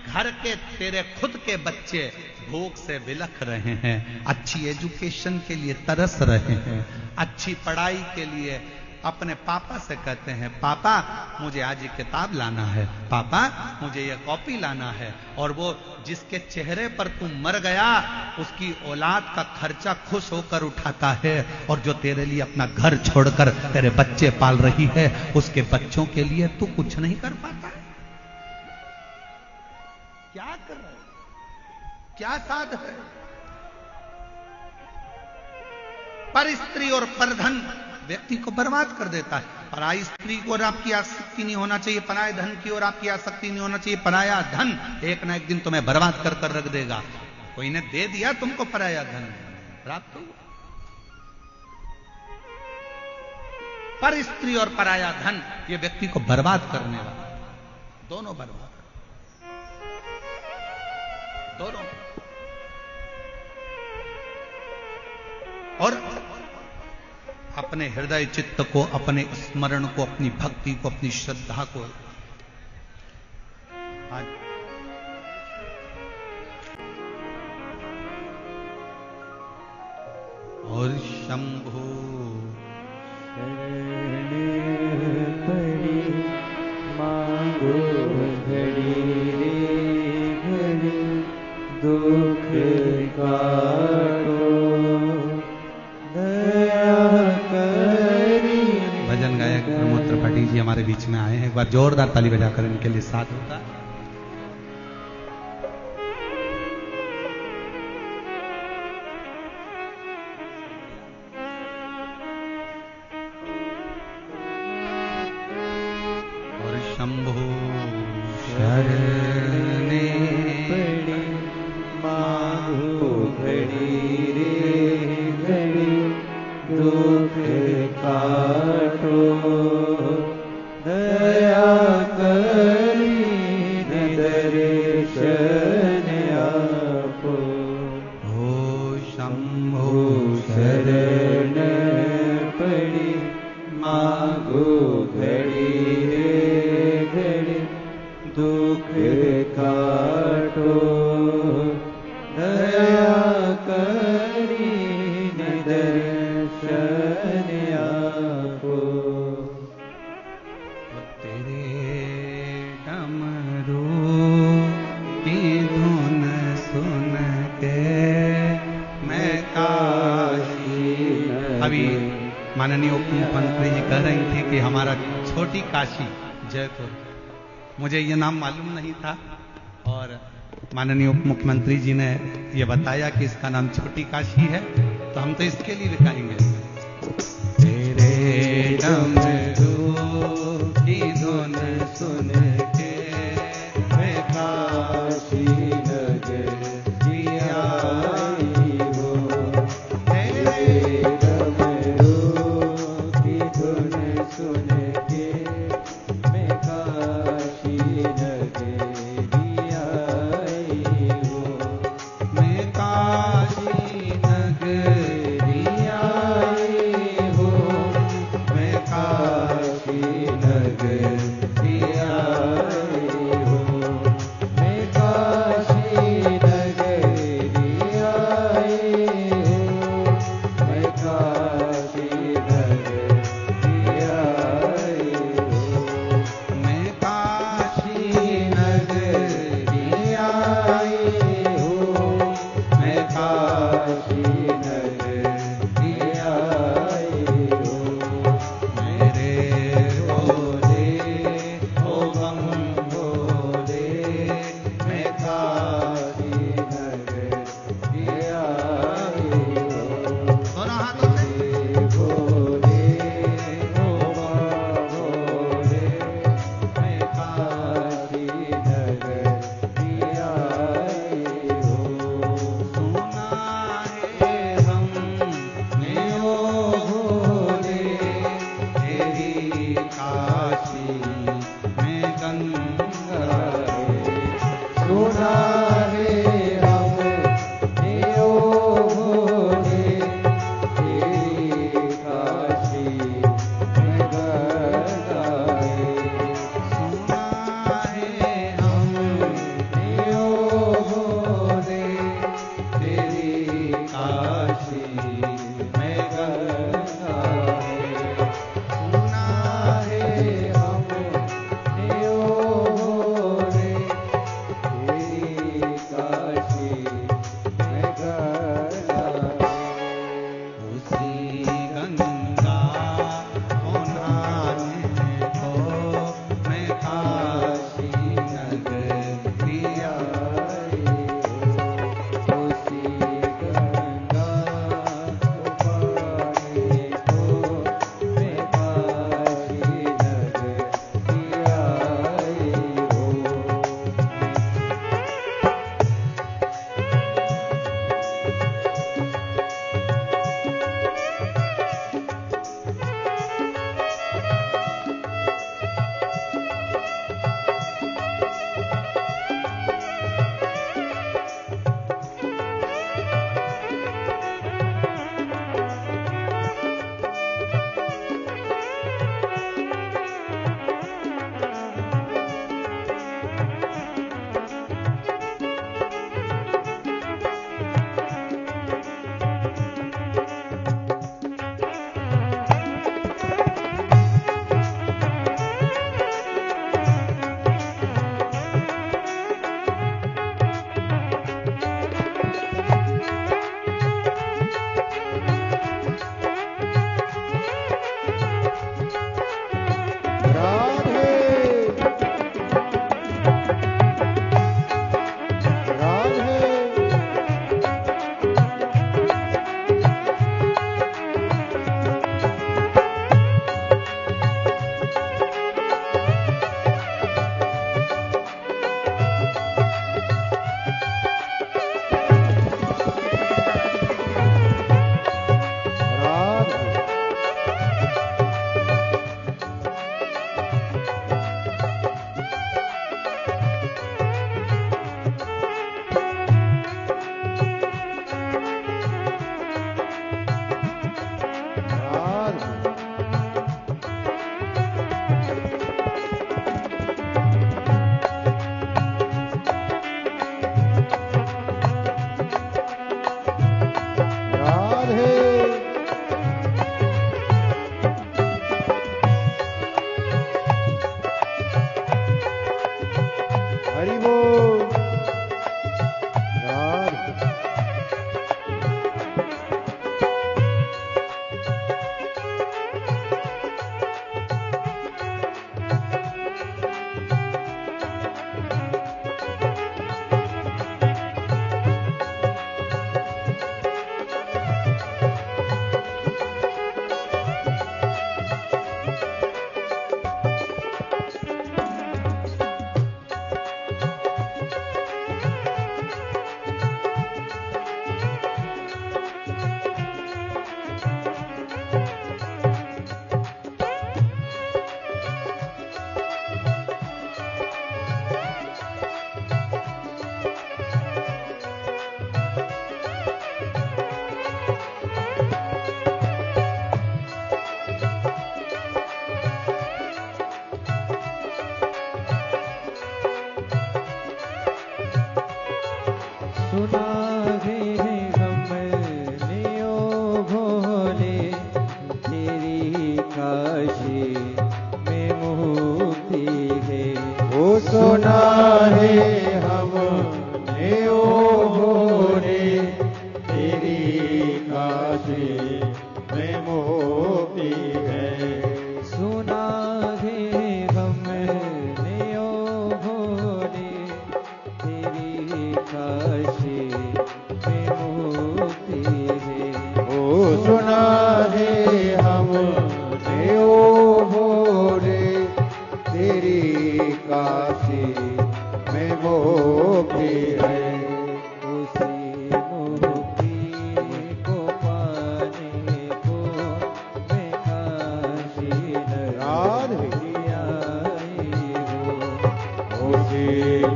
A: घर के तेरे खुद के बच्चे भूख से बिलख रहे हैं, अच्छी एजुकेशन के लिए तरस रहे हैं, अच्छी पढ़ाई के लिए अपने पापा से कहते हैं, पापा मुझे आज ये किताब लाना है, पापा मुझे ये कॉपी लाना है। और वो जिसके चेहरे पर तू मर गया उसकी औलाद का खर्चा खुश होकर उठाता है, और जो तेरे लिए अपना घर छोड़कर तेरे बच्चे पाल रही है उसके बच्चों के लिए तू कुछ नहीं कर पाता है। क्या कर रहे हो, क्या साध है? पर स्त्री और पर धन व्यक्ति को बर्बाद कर देता है। पराई स्त्री की ओर आपकी आसक्ति नहीं होना चाहिए, पराये धन की ओर आपकी आसक्ति नहीं होना चाहिए। पराया धन एक ना एक दिन तुम्हें बर्बाद कर कर रख देगा। कोई ने दे दिया तुमको पराया धन, प्राप्त हुआ। पर स्त्री और पराया धन ये व्यक्ति को बर्बाद करने वाला, दोनों बर्बाद, दोनों। और अपने हृदय चित्त को, अपने स्मरण को, अपनी भक्ति को, अपनी श्रद्धा को आज और शंभो
B: पड़ी मांगो घड़ी रे घड़ी दुख काटो दया करी।
A: भजन गायक प्रमोद त्रिपाठी जी हमारे बीच में आए हैं, एक बार जोरदार ताली बजाकर इनके लिए साथ होता। और शंभो शरणे
B: पड़ी मांगो घड़ी रे घड़ी दुख काटो दया करी दर्शन आपो।
A: हो शंभो
B: शरण पड़ी मांगो घड़ी रे घड़ी दुख काटो दया करी दर्शन आपो।
A: तेरे डमरू की धुन सुन के मैं काशी। अभी कि हमारा छोटी काशी जयपुर, मुझे ये नाम मालूम नहीं था और माननीय उप मुख्यमंत्री जी ने ये बताया कि इसका नाम छोटी काशी है, तो हम तो इसके लिए भी गाएंगे। तेरे डमरू की धुन सुन के मैं काशी नगरी आई हो। तेरे डमरू की धुन सुन के मैं काशी नगरी आई हो। मैं काशी नगरी आई हो। मैं काशी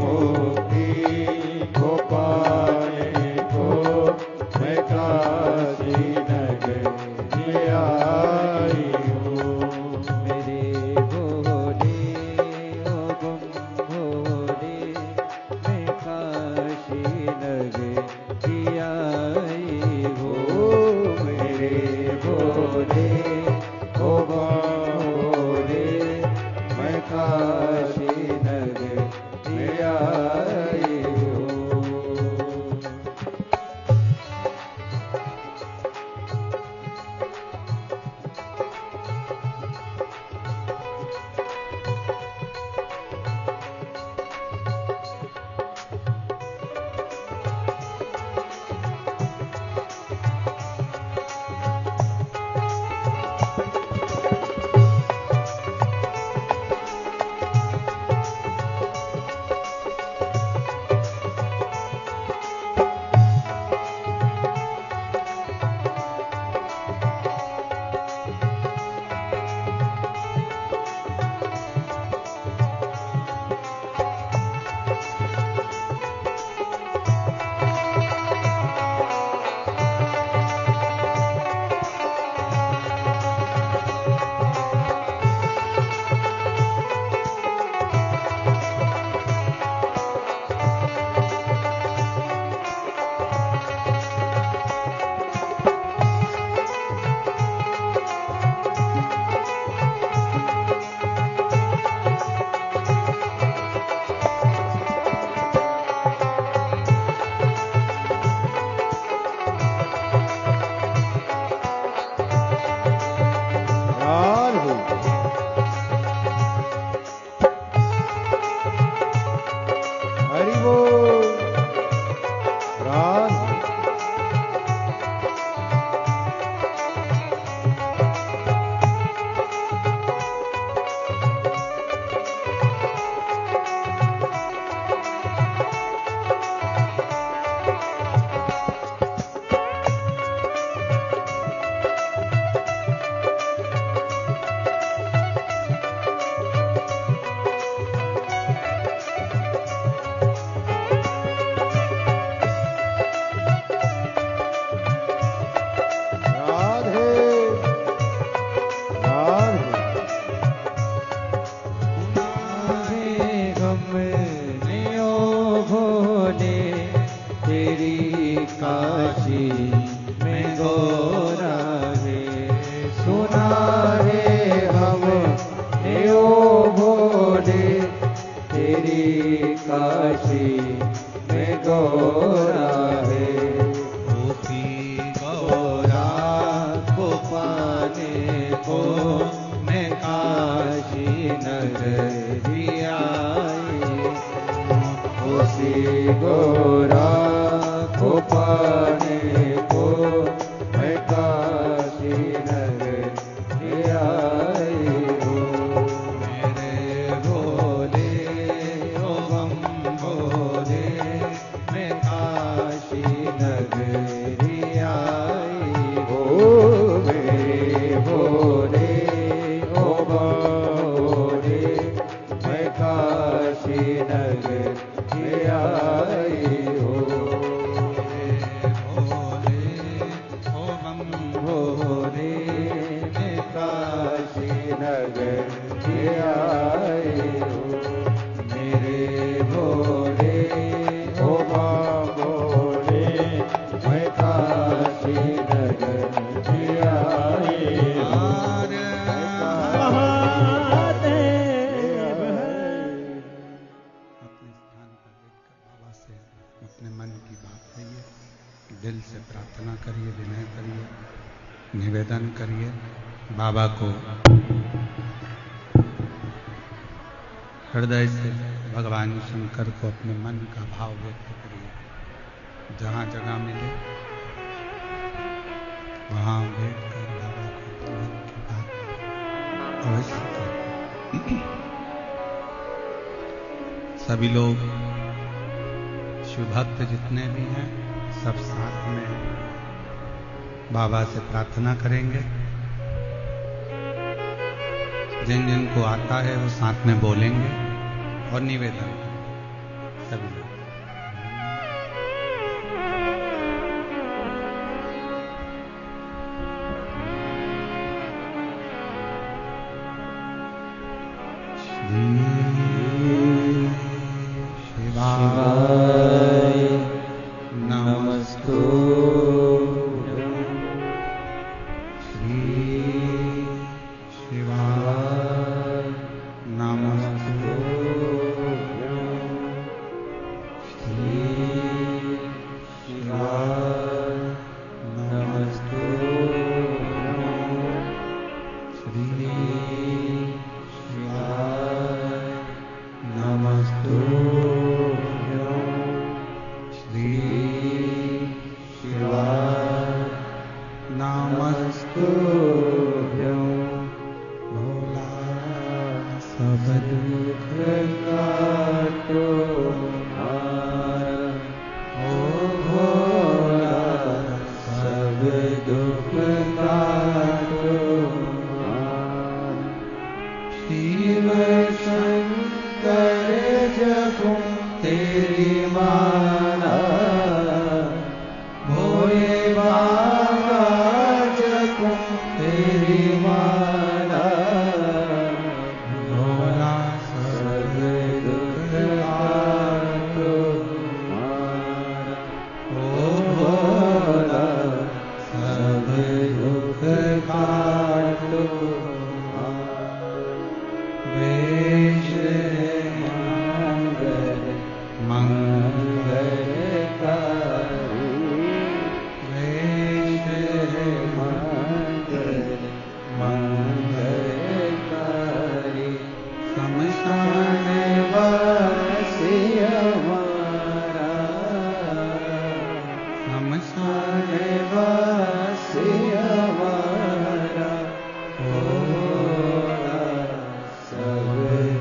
B: मुक्ति को पाने को मैं काशी नगरी आई हूँ। मेरे भोले ओ बम भोले मैं काशी नगरी आई हूँ। मेरे भोले ओ बम भोले मैं काशी नगरी आई हूँ। हरि बोल राम। काशी में गोरा है सुना है हम ओ भोले तेरी काशी में गोरा है।
A: गोपी गौरा को पाने को मैं काशी नगरी आई।
B: गोपी गौरा को पाने को मैं काशी नगरी आई हूँ।
A: मेरे भोले ओ बम भोले मैं काशी
B: नगरी आई हूँ। मेरे भोले ओ भोले मैं काशी नगरी आई हूँ। भोले मैं काशी नगरी आई हूँ। मेरे भोले ओ भोले मैं काशी नगरी आई हूँ।
A: अपने स्थान पर बैठकर बाबा से अपने मन की बात कहिए, दिल से प्रार्थना करिए, विनय करिए, निवेदन करिए। बाबा को हृदय से भगवान शंकर को अपने मन का भाव व्यक्त करिए। जहाँ जगह मिले वहाँ बैठकर बाबा को अपने मन की बात अवश्य करिए। सभी लोग शिव भक्त जितने भी हैं सब साथ में बाबा से प्रार्थना करेंगे। जिन जिन को आता है वो साथ में बोलेंगे और निवेदन सभी लोग।
B: शिवाय नमस्तुभ्यं।
A: श्री शिवाय नमस्तुभ्यं।
B: श्री शिवाय नमस्तुभ्यं।
A: श्री
B: शिवाय नमस्तुभ्यं।
A: श्री
B: शिवाय
A: नमस्तुभ्यं। भोला सब दुख
B: काटो ओ भोला सब दुख काटो। शिव शंकर जपो तेरी माला, भोले बाबा जपो तेरी माला।
A: भोला
B: सब दुख काटो ओ भोला सब दुख काटो। वेश मंगल मंगलकारी, वेश मंगल मंगलकारी। शमशान वासी हमारा, शमशान वासी हमारा। भोला सब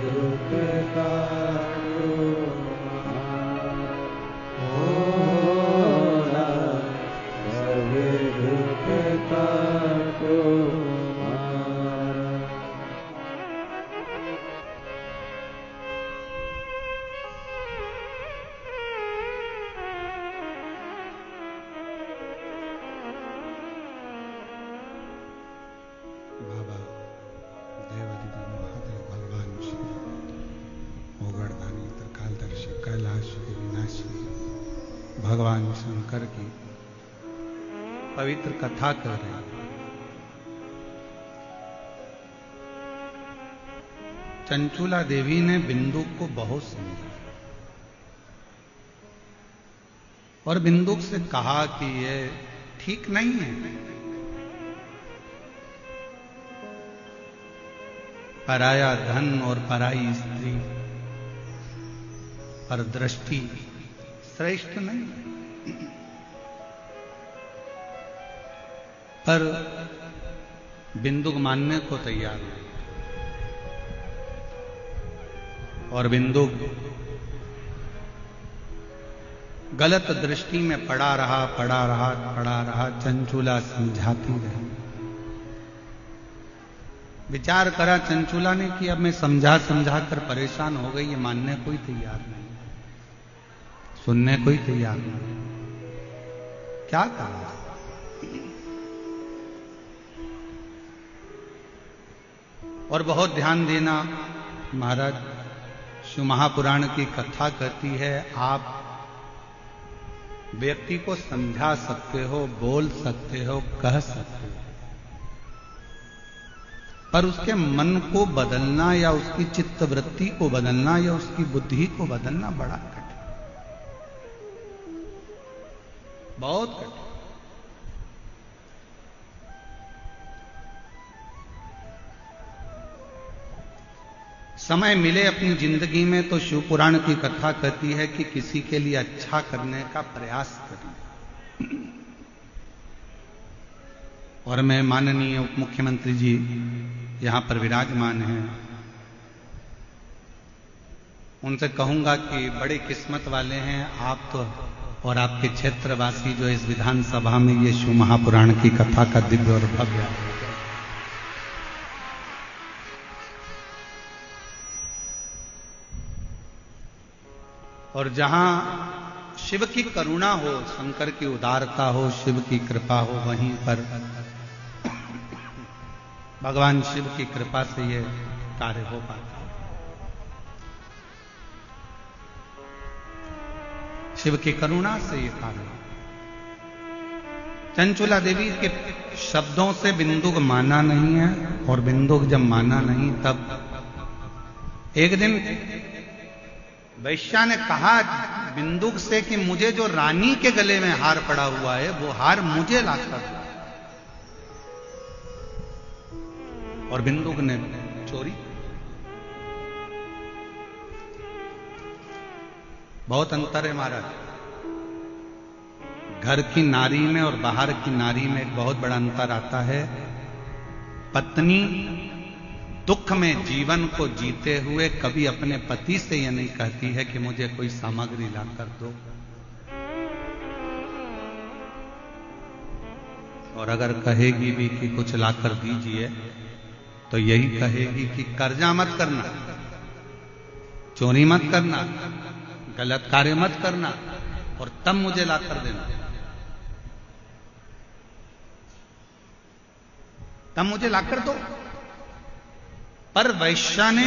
B: दुख काटो भोला सब दुख काटो।
A: बाबा देवादिदेव महादेव भगवान श्री ओगड़दानी त्रिकालदर्शी कैलाश के विनाशी भगवान शंकर की पवित्र कथा कर रहे हैं। चंचूला देवी ने बिंदु को बहुत समझा और बिंदु से कहा कि ये ठीक नहीं है। पराया धन और पराई स्त्री पर दृष्टि श्रेष्ठ नहीं, पर बिंदु मानने को तैयार नहीं। और बिंदु गलत दृष्टि में पड़ा रहा। चंचूला समझाती रही। विचार करा चंचूला ने कि अब मैं समझा कर परेशान हो गई, ये मानने कोई तैयार नहीं, सुनने कोई तैयार नहीं। क्या करा? और बहुत ध्यान देना महाराज, शिव महापुराण की कथा कहती है आप व्यक्ति को समझा सकते हो, बोल सकते हो, कह सकते हो, पर उसके मन को बदलना या उसकी चित्तवृत्ति को बदलना या उसकी बुद्धि को बदलना बड़ा कठिन, बहुत कठिन। समय मिले अपनी जिंदगी में तो शिव पुराण की कथा कहती है कि किसी के लिए अच्छा करने का प्रयास करें। और मैं माननीय उप मुख्यमंत्री जी यहां पर विराजमान हैं, उनसे कहूंगा कि बड़े किस्मत वाले हैं आप तो और आपके क्षेत्रवासी जो इस विधानसभा में ये शिव महापुराण की कथा का दिव्य और भव्य और जहां शिव की करुणा हो, शंकर की उदारता हो, शिव की कृपा हो, वहीं पर भगवान शिव की कृपा से यह कार्य हो पाता है। शिव की करुणा से यह कार्य हो। चंचुला देवी के शब्दों से बिंदुक माना नहीं है, और बिंदुक जब माना नहीं तब एक दिन वैश्या ने कहा बिंदुक से कि मुझे जो रानी के गले में हार पड़ा हुआ है वो हार मुझे लाकर दो। और बिंदुक ने चोरी। बहुत अंतर है महाराज, घर की नारी में और बाहर की नारी में एक बहुत बड़ा अंतर आता है। पत्नी दुख में जीवन को जीते हुए कभी अपने पति से यह नहीं कहती है कि मुझे कोई सामग्री लाकर दो, और अगर कहेगी भी कि कुछ लाकर दीजिए तो यही कहेगी कि कर्जा मत करना, चोरी मत करना, गलत कार्य मत करना, और तब मुझे लाकर देना, तब मुझे लाकर दो। पर वैश्या ने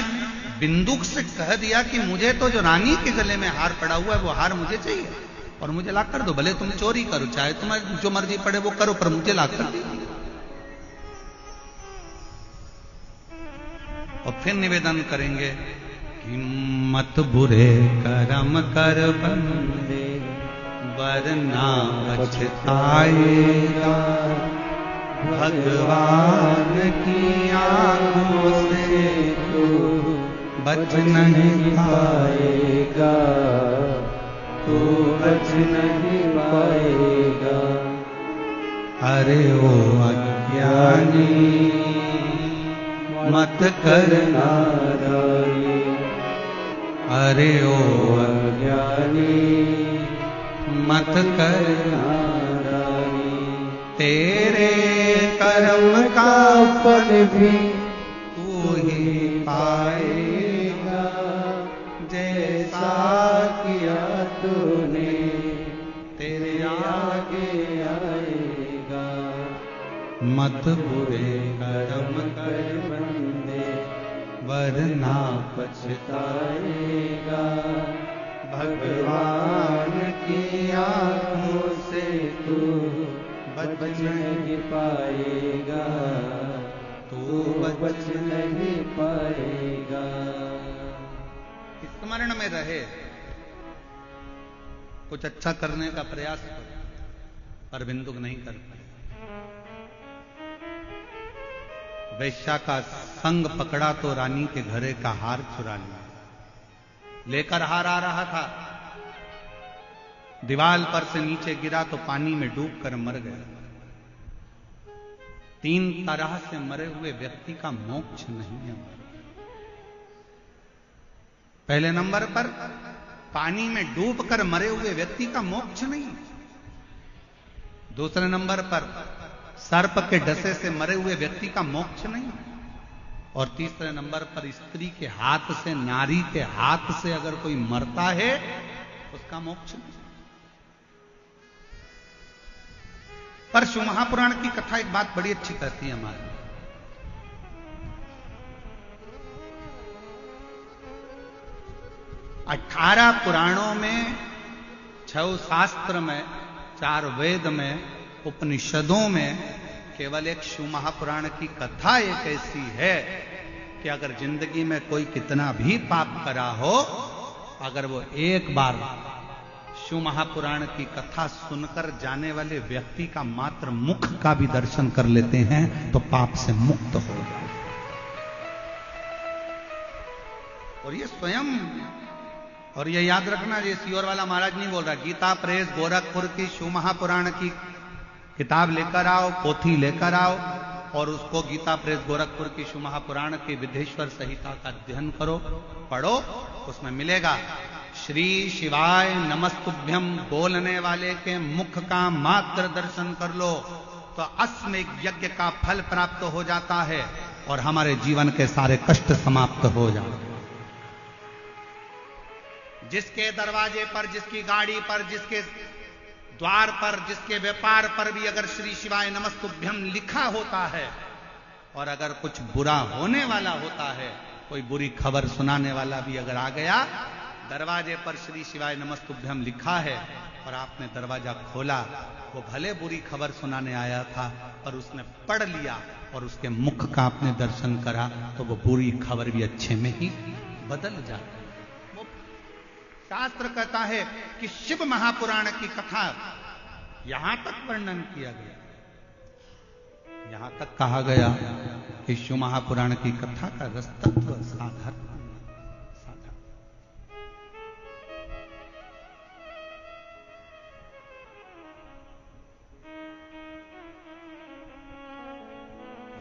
A: बिंदुक से कह दिया कि मुझे तो जो रानी के गले में हार पड़ा हुआ है वो हार मुझे चाहिए, और मुझे लाकर दो। भले तुम चोरी करो, चाहे तुम्हें जो मर्जी पड़े वो करो, पर मुझे लाकर दो। और फिर निवेदन करेंगे कि मत बुरे कर्म कर बंदे, वरना पछताएगा, भगवान की आंखों से तू बच नहीं पाएगा, तू बच नहीं पाएगा। अरे ओ अज्ञानी मत करना रानी, अरे ओ अज्ञानी मत करना रानी, तेरे कर्म का फल भी तू ही पाएगा, जैसा किया तूने तेरे आगे आएगा। मत बुरे कर्म कर बंदे, वरना पछताएगा, भगवान की आंखों से तू बच नहीं पाएगा, तू बच नहीं पाएगा। स्मरण में रहे, कुछ अच्छा करने का प्रयास करो, पर बिंदुक नहीं कर पाए। वैश्या का संग पकड़ा तो रानी के घरे का हार चुरा लिया। लेकर हार आ रहा था, दीवाल पर से नीचे गिरा तो पानी में डूबकर मर गया। 3 तरह से मरे हुए व्यक्ति का मोक्ष नहीं है। पहले नंबर पर पानी में डूबकर मरे हुए व्यक्ति का मोक्ष नहीं। दूसरे नंबर पर सर्प के डसे से मरे हुए व्यक्ति का मोक्ष नहीं। और तीसरे नंबर पर स्त्री के हाथ से, नारी के हाथ से अगर कोई मरता है उसका मोक्ष नहीं। पर शिव महापुराण की कथा एक बात बड़ी अच्छी कहती है हमारी। 18 पुराणों में, 6 शास्त्र में, 4 वेद में, उपनिषदों में केवल एक शिव महापुराण की कथा एक ऐसी है कि अगर जिंदगी में कोई कितना भी पाप करा हो, अगर वो एक बार शिव महापुराण की कथा सुनकर जाने वाले व्यक्ति का मात्र मुख का भी दर्शन कर लेते हैं तो पाप से मुक्त हो जाए। और ये स्वयं, और ये याद रखना, ये सीहोर वाला महाराज नहीं बोल रहा, गीता प्रेस गोरखपुर की शिव महापुराण की किताब लेकर आओ, पोथी लेकर आओ, और उसको गीता प्रेस गोरखपुर की शिव महापुराण की विधेश्वर संहिता का अध्ययन करो, पढ़ो। उसमें मिलेगा श्री शिवाय नमस्तुभ्यम बोलने वाले के मुख का मात्र दर्शन कर लो तो अश्वमेध यज्ञ का फल प्राप्त हो जाता है और हमारे जीवन के सारे कष्ट समाप्त हो जाते हैं। जिसके दरवाजे पर, जिसकी गाड़ी पर, जिसके द्वार पर, जिसके व्यापार पर भी अगर श्री शिवाय नमस्तुभ्यम लिखा होता है और अगर कुछ बुरा होने वाला होता है, कोई बुरी खबर सुनाने वाला भी अगर आ गया, दरवाजे पर श्री शिवाय नमस्तुभ्यम लिखा है और आपने दरवाजा खोला, वो भले बुरी खबर सुनाने आया था पर उसने पढ़ लिया और उसके मुख का आपने दर्शन करा, तो वो बुरी खबर भी अच्छे में ही बदल जाती है। वो शास्त्र कहता है कि शिव महापुराण की कथा यहां तक वर्णन किया गया, यहां तक कहा गया कि शिव महापुराण की कथा का रस तत्व साधारण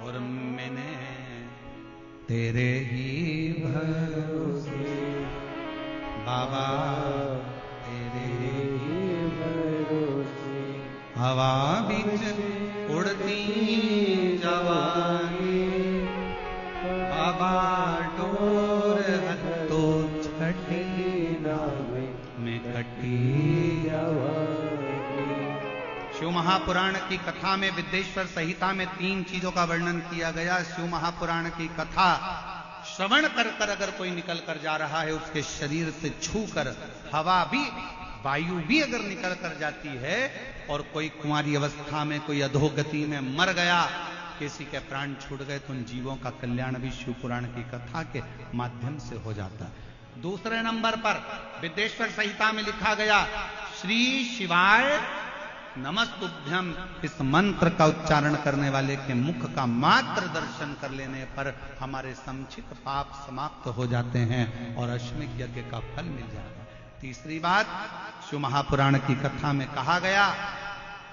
A: और मैंने तेरे ही भरोसे बाबा, तेरे ही भरोसे हवा बीच उड़ती जवानी बाबा, डोर हत्तो छठी में कटी शिव महापुराण की कथा में, विद्येश्वर संहिता में 3 चीजों का वर्णन किया गया। शिव महापुराण की कथा श्रवण कर कर अगर कोई निकल कर जा रहा है, उसके शरीर से छू कर हवा भी, वायु भी अगर निकल कर जाती है, और कोई कुंवारी अवस्था में, कोई अधोगति में मर गया, किसी के प्राण छूट गए, तो उन जीवों का कल्याण भी शिव पुराण की कथा के माध्यम से हो जाता है। दूसरे नंबर पर विद्येश्वर संहिता में लिखा गया, श्री शिवाय नमस्तुभ्यम, इस मंत्र का उच्चारण करने वाले के मुख का मात्र दर्शन कर लेने पर हमारे संचित पाप समाप्त हो जाते हैं और अश्वमेध यज्ञ का फल मिल जाएगा। तीसरी बात, शिव महापुराण की कथा में कहा गया,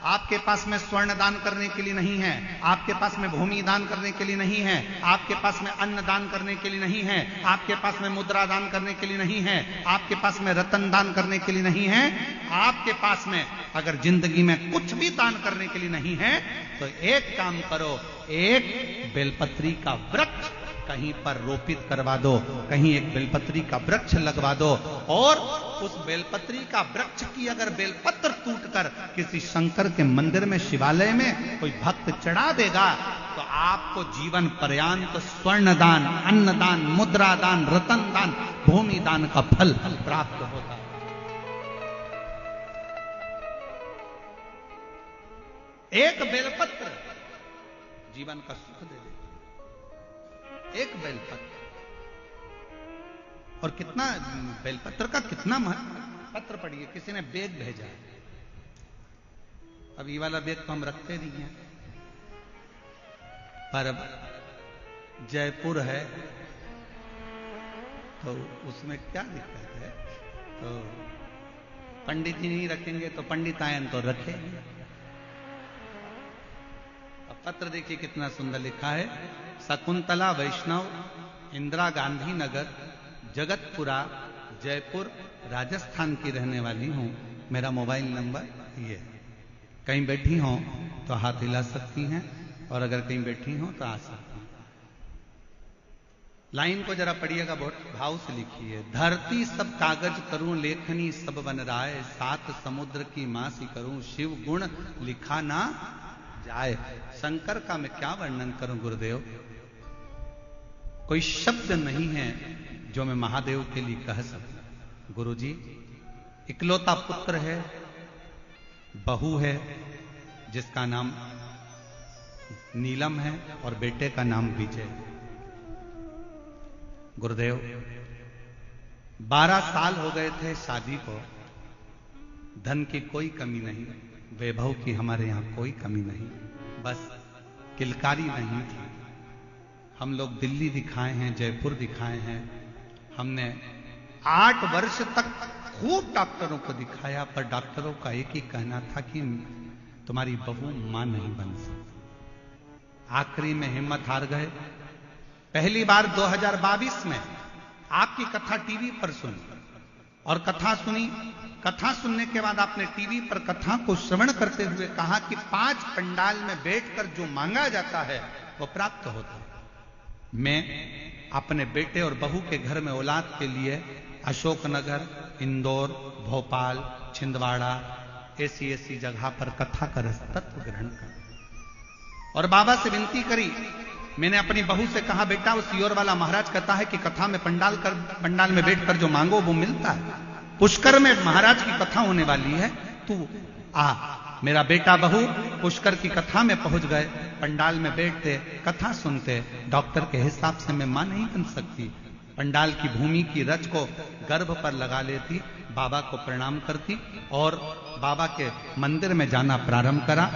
A: आपके पास में स्वर्ण दान करने के लिए नहीं है, आपके पास में भूमि दान करने के लिए नहीं है, आपके पास में अन्न दान करने के लिए नहीं है, आपके पास में मुद्रा दान करने के लिए नहीं है, आपके पास में रतन दान करने के लिए नहीं है, आपके पास में अगर जिंदगी में कुछ भी दान करने के लिए नहीं है, तो एक काम करो, एक बेलपत्री का वृक्ष कहीं पर रोपित करवा दो, कहीं एक बेलपत्री का वृक्ष लगवा दो, और उस बेलपत्री का वृक्ष की अगर बेलपत्र टूटकर किसी शंकर के मंदिर में, शिवालय में कोई भक्त चढ़ा देगा, तो आपको जीवन पर्यंत स्वर्ण दान, अन्न दान, मुद्रा दान, रतन दान, भूमि दान का फल प्राप्त होता है। एक बेलपत्र जीवन का सुख दे देगा, एक बेलपत्र। और कितना बेलपत्र का कितना महत्व, पत्र पढ़िए, किसी ने बेग भेजा, अब ये वाला बेग तो हम रखते नहीं हैं, पर अब जयपुर है तो उसमें क्या दिक्कत है, तो पंडित जी नहीं रखेंगे तो पंडित आयन तो रखेंगे। अब पत्र देखिए कितना सुंदर लिखा है, शकुंतला वैष्णव, इंदिरा गांधी नगर, जगतपुरा, जयपुर, राजस्थान की रहने वाली हूं। मेरा मोबाइल नंबर ये, कहीं बैठी हो तो हाथ हिला सकती हैं, और अगर कहीं बैठी हो तो आ सकती हैं। लाइन को जरा पढ़िएगा, बहुत भाव से लिखी है। धरती सब कागज करूं लेखनी सब बन राय, सात समुद्र की मासी करूं शिव गुण लिखा ना जाए। शंकर का मैं क्या वर्णन करूं गुरुदेव, कोई शब्द नहीं है जो मैं महादेव के लिए कह सकूं। गुरुजी इकलौता पुत्र है, बहू है जिसका नाम नीलम है और बेटे का नाम विजय। गुरुदेव 12 साल हो गए थे शादी को, धन की कोई कमी नहीं, वैभव की हमारे यहां कोई कमी नहीं, बस किलकारी नहीं थी। हम लोग दिल्ली दिखाए हैं, जयपुर दिखाए हैं, हमने 8 वर्ष तक खूब डॉक्टरों को दिखाया, पर डॉक्टरों का एक ही कहना था कि तुम्हारी बहू मां नहीं बन सकती। आखिरी में हिम्मत हार गए। पहली बार 2022 में आपकी कथा टीवी पर सुनी, और कथा सुनी, कथा सुनने के बाद आपने टीवी पर कथा को श्रवण करते हुए कहा कि 5 पंडाल में बैठकर जो मांगा जाता है वो प्राप्त होता है। मैं अपने बेटे और बहू के घर में औलाद के लिए अशोकनगर, इंदौर, भोपाल, छिंदवाड़ा ऐसी जगह पर कथा कर तत्व ग्रहण कर। और बाबा से विनती करी। मैंने अपनी बहू से कहा, बेटा उस योर वाला महाराज कहता है कि कथा में पंडाल में बैठकर जो मांगो वो मिलता है। पुष्कर में महाराज की कथा होने वाली है, तू आ। मेरा बेटा बहू पुष्कर की कथा में पहुंच गए। पंडाल में बैठते, कथा सुनते। डॉक्टर के हिसाब से मैं मां नहीं बन सकती। पंडाल की भूमि की रज को गर्भ पर लगा लेती, बाबा को प्रणाम करती और बाबा के मंदिर में जाना प्रारंभ करा।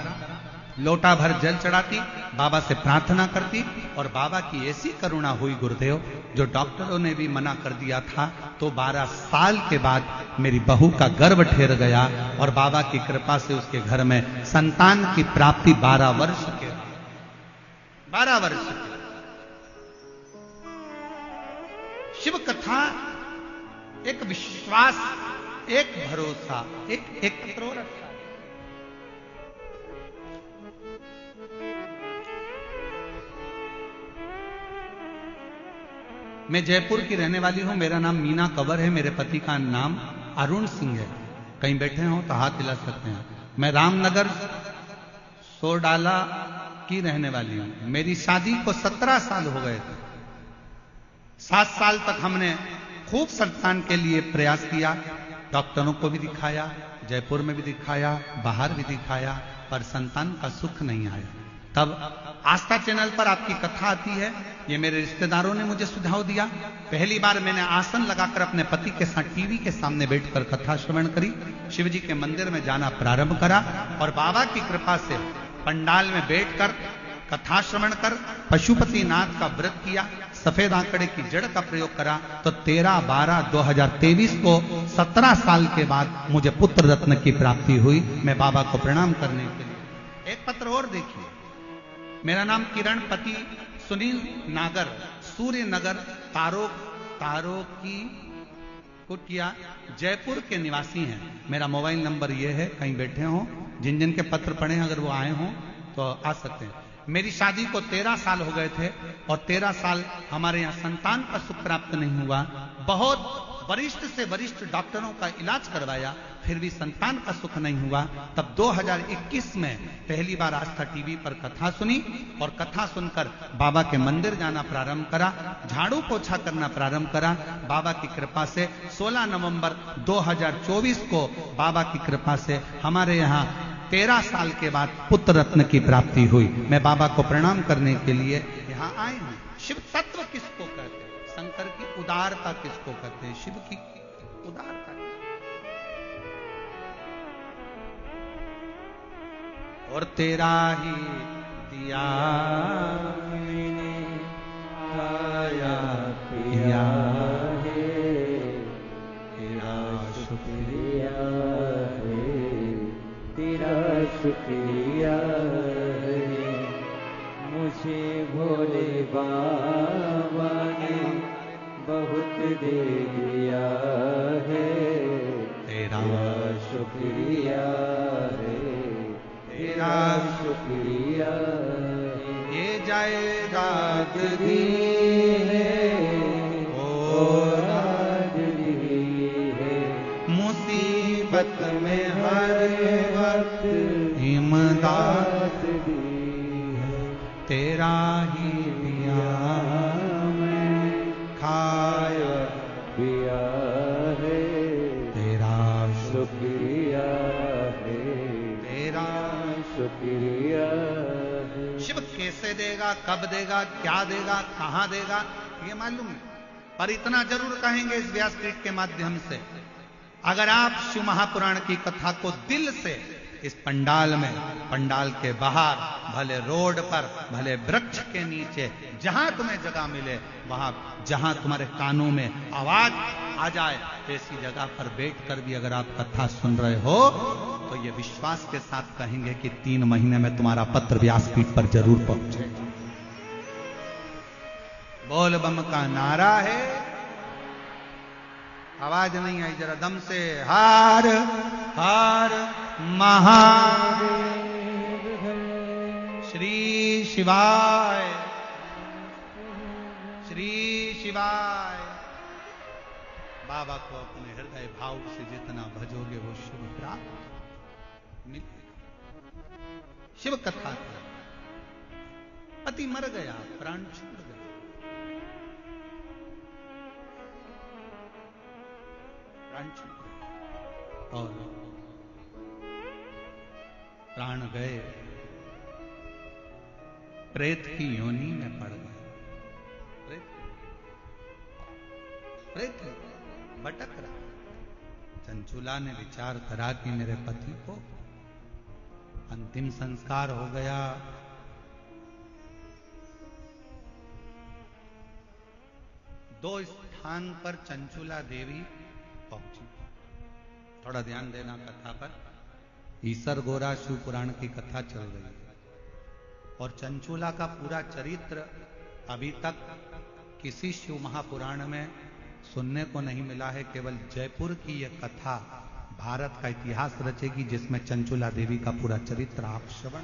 A: लोटा भर जल चढ़ाती, बाबा से प्रार्थना करती और बाबा की ऐसी करुणा हुई गुरुदेव, जो डॉक्टरों ने भी मना कर दिया था, तो 12 साल के बाद मेरी बहू का गर्भ ठहर गया और बाबा की कृपा से उसके घर में संतान की प्राप्ति 12 वर्ष के 12 वर्ष के। शिव कथा एक विश्वास, एक भरोसा, एक पत्रों रखा। मैं जयपुर की रहने वाली हूं। मेरा नाम मीना कंवर है। मेरे पति का नाम अरुण सिंह है। कहीं बैठे हो तो हाथ हिला सकते हैं। मैं रामनगर सोडाला की रहने वाली हूं। मेरी शादी को 17 साल हो गए थे। 7 साल तक हमने खूब संतान के लिए प्रयास किया। डॉक्टरों को भी दिखाया, जयपुर में भी दिखाया, बाहर भी दिखाया, पर संतान का सुख नहीं आया। तब आस्था चैनल पर आपकी कथा आती है। ये मेरे रिश्तेदारों ने मुझे सुझाव दिया। पहली बार मैंने आसन लगाकर अपने पति के साथ टीवी के सामने बैठकर कथा श्रवण करी। शिव जी के मंदिर में जाना प्रारंभ करा और बाबा की कृपा से पंडाल में बैठकर कथा श्रवण कर पशुपति नाथ का व्रत किया। सफेद आंकड़े की जड़ का प्रयोग करा तो 13/12/2023 को 17 साल के बाद मुझे पुत्र रत्न की प्राप्ति हुई। मैं बाबा को प्रणाम करने के लिए। एक पत्र और देखिए। मेरा नाम किरण, पति सुनील नागर, सूर्य नगर, तारो की कुटिया, जयपुर के निवासी हैं। मेरा मोबाइल नंबर यह है, कहीं बैठे हो, जिन जिन के पत्र पढ़े अगर वो आए हों तो आ सकते हैं। मेरी शादी को 13 साल हो गए थे और 13 साल हमारे यहाँ संतान का सुख प्राप्त नहीं हुआ। बहुत वरिष्ठ से वरिष्ठ डॉक्टरों का इलाज करवाया, फिर भी संतान का सुख नहीं हुआ। तब 2021 में पहली बार आस्था टीवी पर कथा सुनी और कथा सुनकर बाबा के मंदिर जाना प्रारंभ करा, झाड़ू पोछा करना प्रारंभ करा। बाबा की कृपा से 16 नवंबर 2024 को बाबा की कृपा से हमारे यहाँ 13 साल के बाद पुत्र रत्न की प्राप्ति हुई। मैं बाबा को प्रणाम करने के लिए यहाँ आए हूँ। शिव तत्व किसको कहते हैं? शंकर की उदारता किसको कहते हैं? शिव की उदारता। और तेरा ही दिया
B: मैंने खाया पिया है, तेरा शुक्रिया है, तेरा शुक्रिया है। मुझे भोले बाबा ने बहुत दे दिया है, तेरा शुक्रिया है, तेरा शुक्रिया है।
A: ये जायदाद
B: दी है और राज दी है,
A: मुसीबत में
B: हर वक्त
A: इमदाद
B: दी है।
A: तेरा ही दिया
B: मैं
A: खाया
B: पिया है,
A: तेरा
B: शुक्रिया है,
A: तेरा
B: शुक्रिया है।
A: शिव कैसे देगा, कब देगा, क्या देगा, कहां देगा, ये मालूम नहीं, पर इतना जरूर कहेंगे इस व्यासपीठ के माध्यम से, अगर आप शिव महापुराण की कथा को दिल से इस पंडाल में, पंडाल के बाहर, भले रोड पर, भले वृक्ष के नीचे, जहां तुम्हें जगह मिले वहां, जहां तुम्हारे कानों में आवाज आ जाए, ऐसी जगह पर बैठकर भी अगर आप कथा सुन रहे हो तो ये विश्वास के साथ कहेंगे कि 3 महीने में तुम्हारा पत्र व्यासपीठ पर जरूर पहुंचे। बोल बम का नारा है। आवाज नहीं आई, जरा दम से। हार हार महादेव, श्री शिवाय, श्री शिवाय। बाबा को अपने हृदय भय भाव से जितना भजोगे वो शिव प्राप्त मिलेगा। शिव कथा का पति मर गया, प्राण छूट गया, प्राण छूट गया और प्राण गए, प्रेत की योनि में पड़ गए। प्रेत भटक रहा। चंचुला ने विचार करा कि मेरे पति को अंतिम संस्कार हो गया, दो स्थान पर चंचुला देवी पहुंची। थोड़ा ध्यान देना कथा पर। ईसर गोरा शिव पुराण की कथा चल रही है और चंचुला का पूरा चरित्र अभी तक किसी शिव महापुराण में सुनने को नहीं मिला है। केवल जयपुर की यह कथा भारत का इतिहास रचेगी जिसमें चंचुला देवी का पूरा चरित्र आप श्रवण।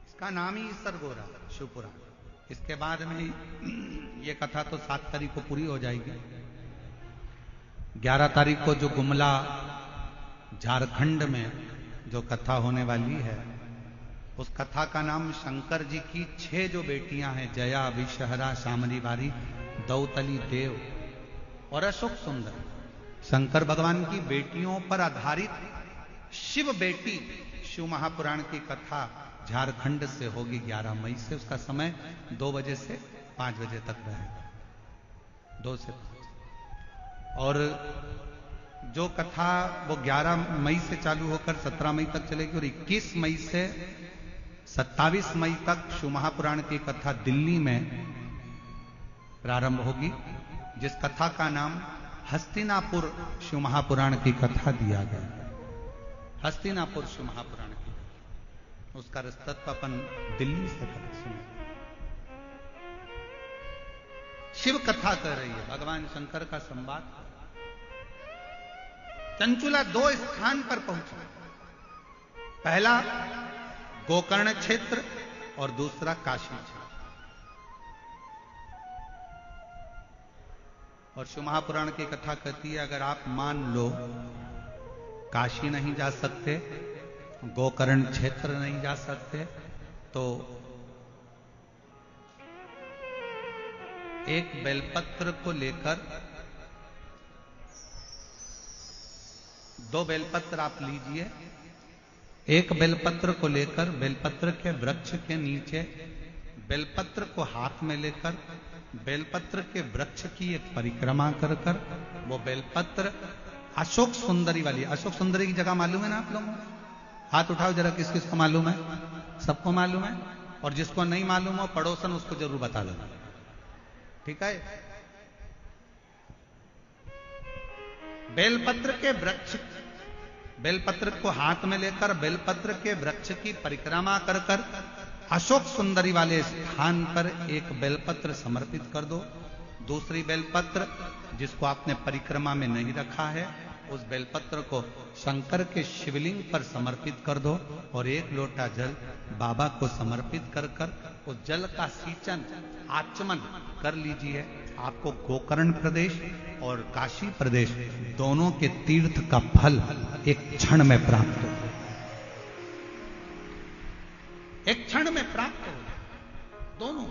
A: इसका नाम ही ईसर गोरा शिव पुराण। इसके बाद में ये कथा तो 7 तारीख को पूरी हो जाएगी। 11 तारीख को जो गुमला झारखंड में जो कथा होने वाली है, उस कथा का नाम शंकर जी की 6 जो बेटियां हैं, जया, विषहरा, शामरी बारी, दौतली देव और अशोक सुंदर, शंकर भगवान की बेटियों पर आधारित शिव बेटी शिव महापुराण की कथा झारखंड से होगी 11 मई से। उसका समय 2 बजे से 5 बजे तक रहेगा, 2 से 5। और जो कथा वो 11 मई से चालू होकर 17 मई तक चलेगी और 21 मई से 27 मई तक शिव महापुराण की कथा दिल्ली में प्रारंभ होगी, जिस कथा का नाम हस्तिनापुर शिव महापुराण की कथा दिया गया। हस्तिनापुर शिव महापुराण की कथा, उसका रस्तत्व अपन दिल्ली से कर सुने। शिव कथा कर रही है, भगवान शंकर का संवाद। चंचुला 2 स्थान पर पहुंचा। पहला गोकर्ण क्षेत्र और दूसरा काशी क्षेत्र। और शिव महापुराण की कथा कहती है, अगर आप मान लो काशी नहीं जा सकते, गोकर्ण क्षेत्र नहीं जा सकते, तो एक बेलपत्र को लेकर 2 बेलपत्र आप लीजिए। एक बेलपत्र को लेकर बेलपत्र के वृक्ष के नीचे बेलपत्र को हाथ में लेकर बेलपत्र के वृक्ष की एक परिक्रमा कर कर वो बेलपत्र अशोक सुंदरी वाली, अशोक सुंदरी की जगह मालूम है ना आप लोगों को? हाथ उठाओ जरा, किस किस को मालूम है? सबको मालूम है। और जिसको नहीं मालूम हो पड़ोसन उसको जरूर बता देना, ठीक है? बेलपत्र के वृक्ष, बेलपत्र को हाथ में लेकर बेलपत्र के वृक्ष की परिक्रमा कर कर अशोक सुंदरी वाले स्थान पर एक बेलपत्र समर्पित कर दो। दूसरी बेलपत्र जिसको आपने परिक्रमा में नहीं रखा है, उस बेलपत्र को शंकर के शिवलिंग पर समर्पित कर दो और 1 लोटा जल बाबा को समर्पित कर कर उस जल का सींचन आचमन कर लीजिए। आपको गोकर्ण प्रदेश और काशी प्रदेश दोनों के तीर्थ का फल एक क्षण में प्राप्त हो, एक क्षण में प्राप्त हो दोनों।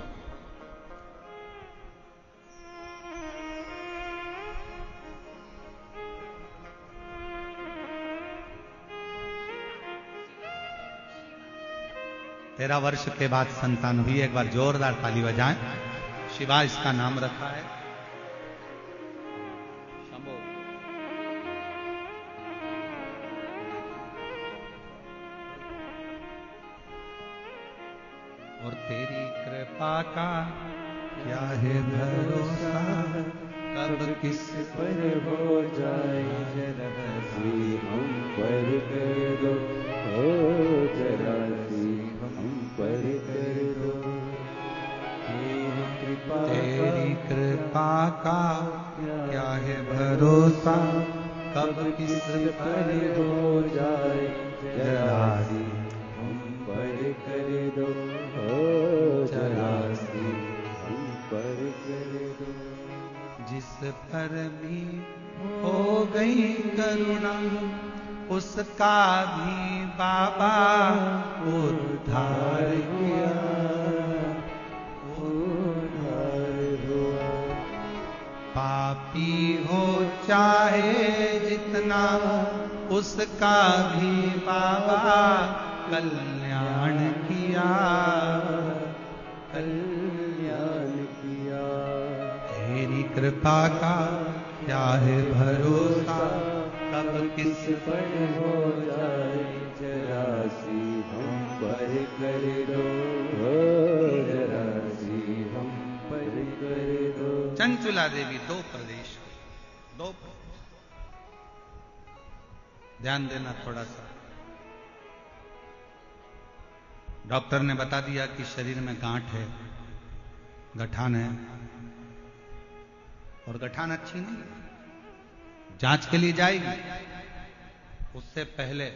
A: तेरह वर्ष के बाद संतान हुई। एक बार जोरदार ताली बजाएं। शिवा इसका नाम रखा है। शंभो। और तेरी कृपा का क्या है भरोसा, कब किस
B: पर हो जाए जरा सी हम पर कर दो, ओ जरा सी हम पर कर दो।
A: तेरी कृपा का क्या है भरोसा, कब किस
B: पर हो जाए जरा सी हम पर कर दो, ओ जरा सी हम पर
A: जिस पर भी हो गई करुणा उसका भी बाबा उद्धार किया। पापी हो चाहे जितना उसका भी बाबा कल्याण किया।
B: कल्याण किया।
A: तेरी कृपा का क्या है भरोसा कब किस
B: पर हो जाए जरा सी हम पर कर दो, जरा सी हम पर कर दो।
A: चंचुला देवी दो प्रदेश, ध्यान देना थोड़ा सा। डॉक्टर ने बता दिया कि शरीर में गांठ है, गठान है, और गठान अच्छी नहीं है, जांच के लिए जाएगी। उससे पहले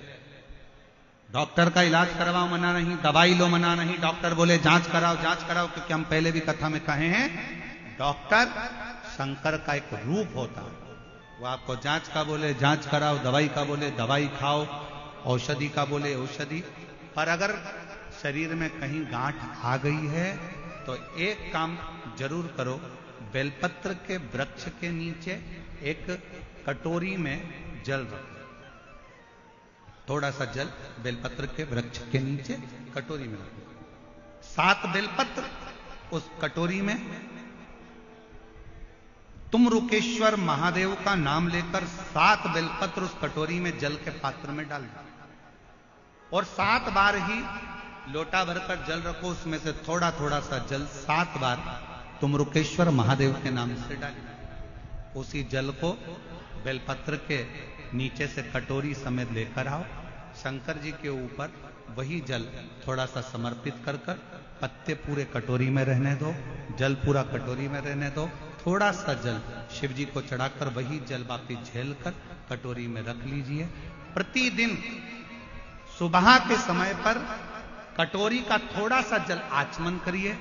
A: डॉक्टर का इलाज करवाओ मना नहीं, दवाई लो मना नहीं, डॉक्टर बोले जांच कराओ जांच कराओ, क्योंकि हम पहले भी कथा में कहे हैं डॉक्टर शंकर का एक रूप होता है। वो आपको जांच का बोले जांच कराओ, दवाई का बोले दवाई खाओ, औषधि का बोले औषधि। पर अगर शरीर में कहीं गांठ आ गई है तो एक काम जरूर करो, बेलपत्र के वृक्ष के नीचे एक कटोरी में जल रखो, थोड़ा सा जल बेलपत्र के वृक्ष के नीचे कटोरी में रखो। 7 बेलपत्र उस कटोरी में, तुम रुकेश्वर महादेव का नाम लेकर 7 बेलपत्र उस कटोरी में जल के पात्र में डाल दो, और 7 बार ही लोटा भरकर जल रखो, उसमें से थोड़ा थोड़ा सा जल 7 बार तुम रुकेश्वर महादेव के नाम से डालो। उसी जल को बेलपत्र के नीचे से कटोरी समेत लेकर आओ, शंकर जी के ऊपर वही जल थोड़ा सा समर्पित कर कर, पत्ते पूरे कटोरी में रहने दो, जल पूरा कटोरी में रहने दो, थोड़ा सा जल शिव जी को चढ़ाकर वही जल वापिस झेल कर कटोरी में रख लीजिए। प्रतिदिन सुबह के समय पर कटोरी का थोड़ा सा जल आचमन करिए।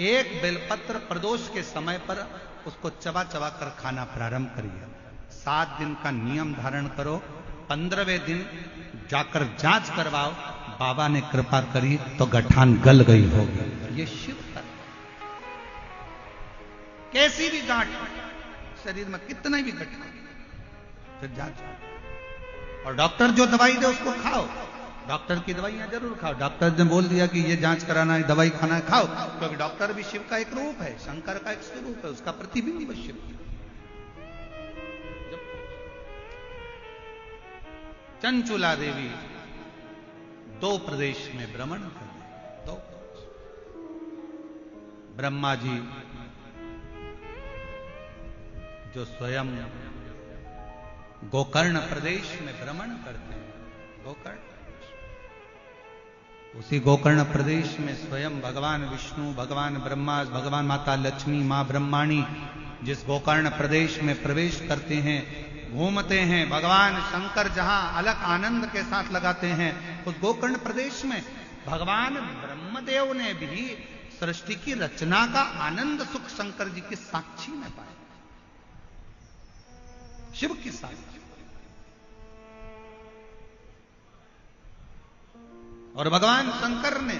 A: एक बेलपत्र प्रदोष के समय पर उसको चबा चबा कर खाना प्रारंभ करिए। 7 दिन का नियम धारण करो। 15वें दिन जाकर जांच करवाओ, बाबा ने कृपा करी तो गठान गल गई होगी। ये शिव का, कैसी भी गांठ शरीर में, कितना भी गठान, फिर जांच। और डॉक्टर जो दवाई दे उसको खाओ, डॉक्टर की दवाइयां जरूर खाओ। डॉक्टर ने बोल दिया कि ये जांच कराना है, दवाई खाना है, खाओ, क्योंकि डॉक्टर भी शिव का एक रूप है, शंकर का एक स्वरूप है, उसका प्रतिबिंब शिव। चंचुला देवी 2 प्रदेश में भ्रमण कर, 2 ब्रह्मा जी जो स्वयं गोकर्ण प्रदेश में भ्रमण करते हैं, गोकर्ण, उसी गोकर्ण प्रदेश में स्वयं भगवान विष्णु, भगवान ब्रह्मा, भगवान माता लक्ष्मी, मां ब्रह्माणी जिस गोकर्ण प्रदेश में प्रवेश करते हैं, घूमते हैं, भगवान शंकर जहां अलग आनंद के साथ लगाते हैं, उस गोकर्ण प्रदेश में भगवान ब्रह्मदेव ने भी सृष्टि की रचना का आनंद सुख शंकर जी की साक्षी में पाया, शिव की साक्षी। और भगवान शंकर ने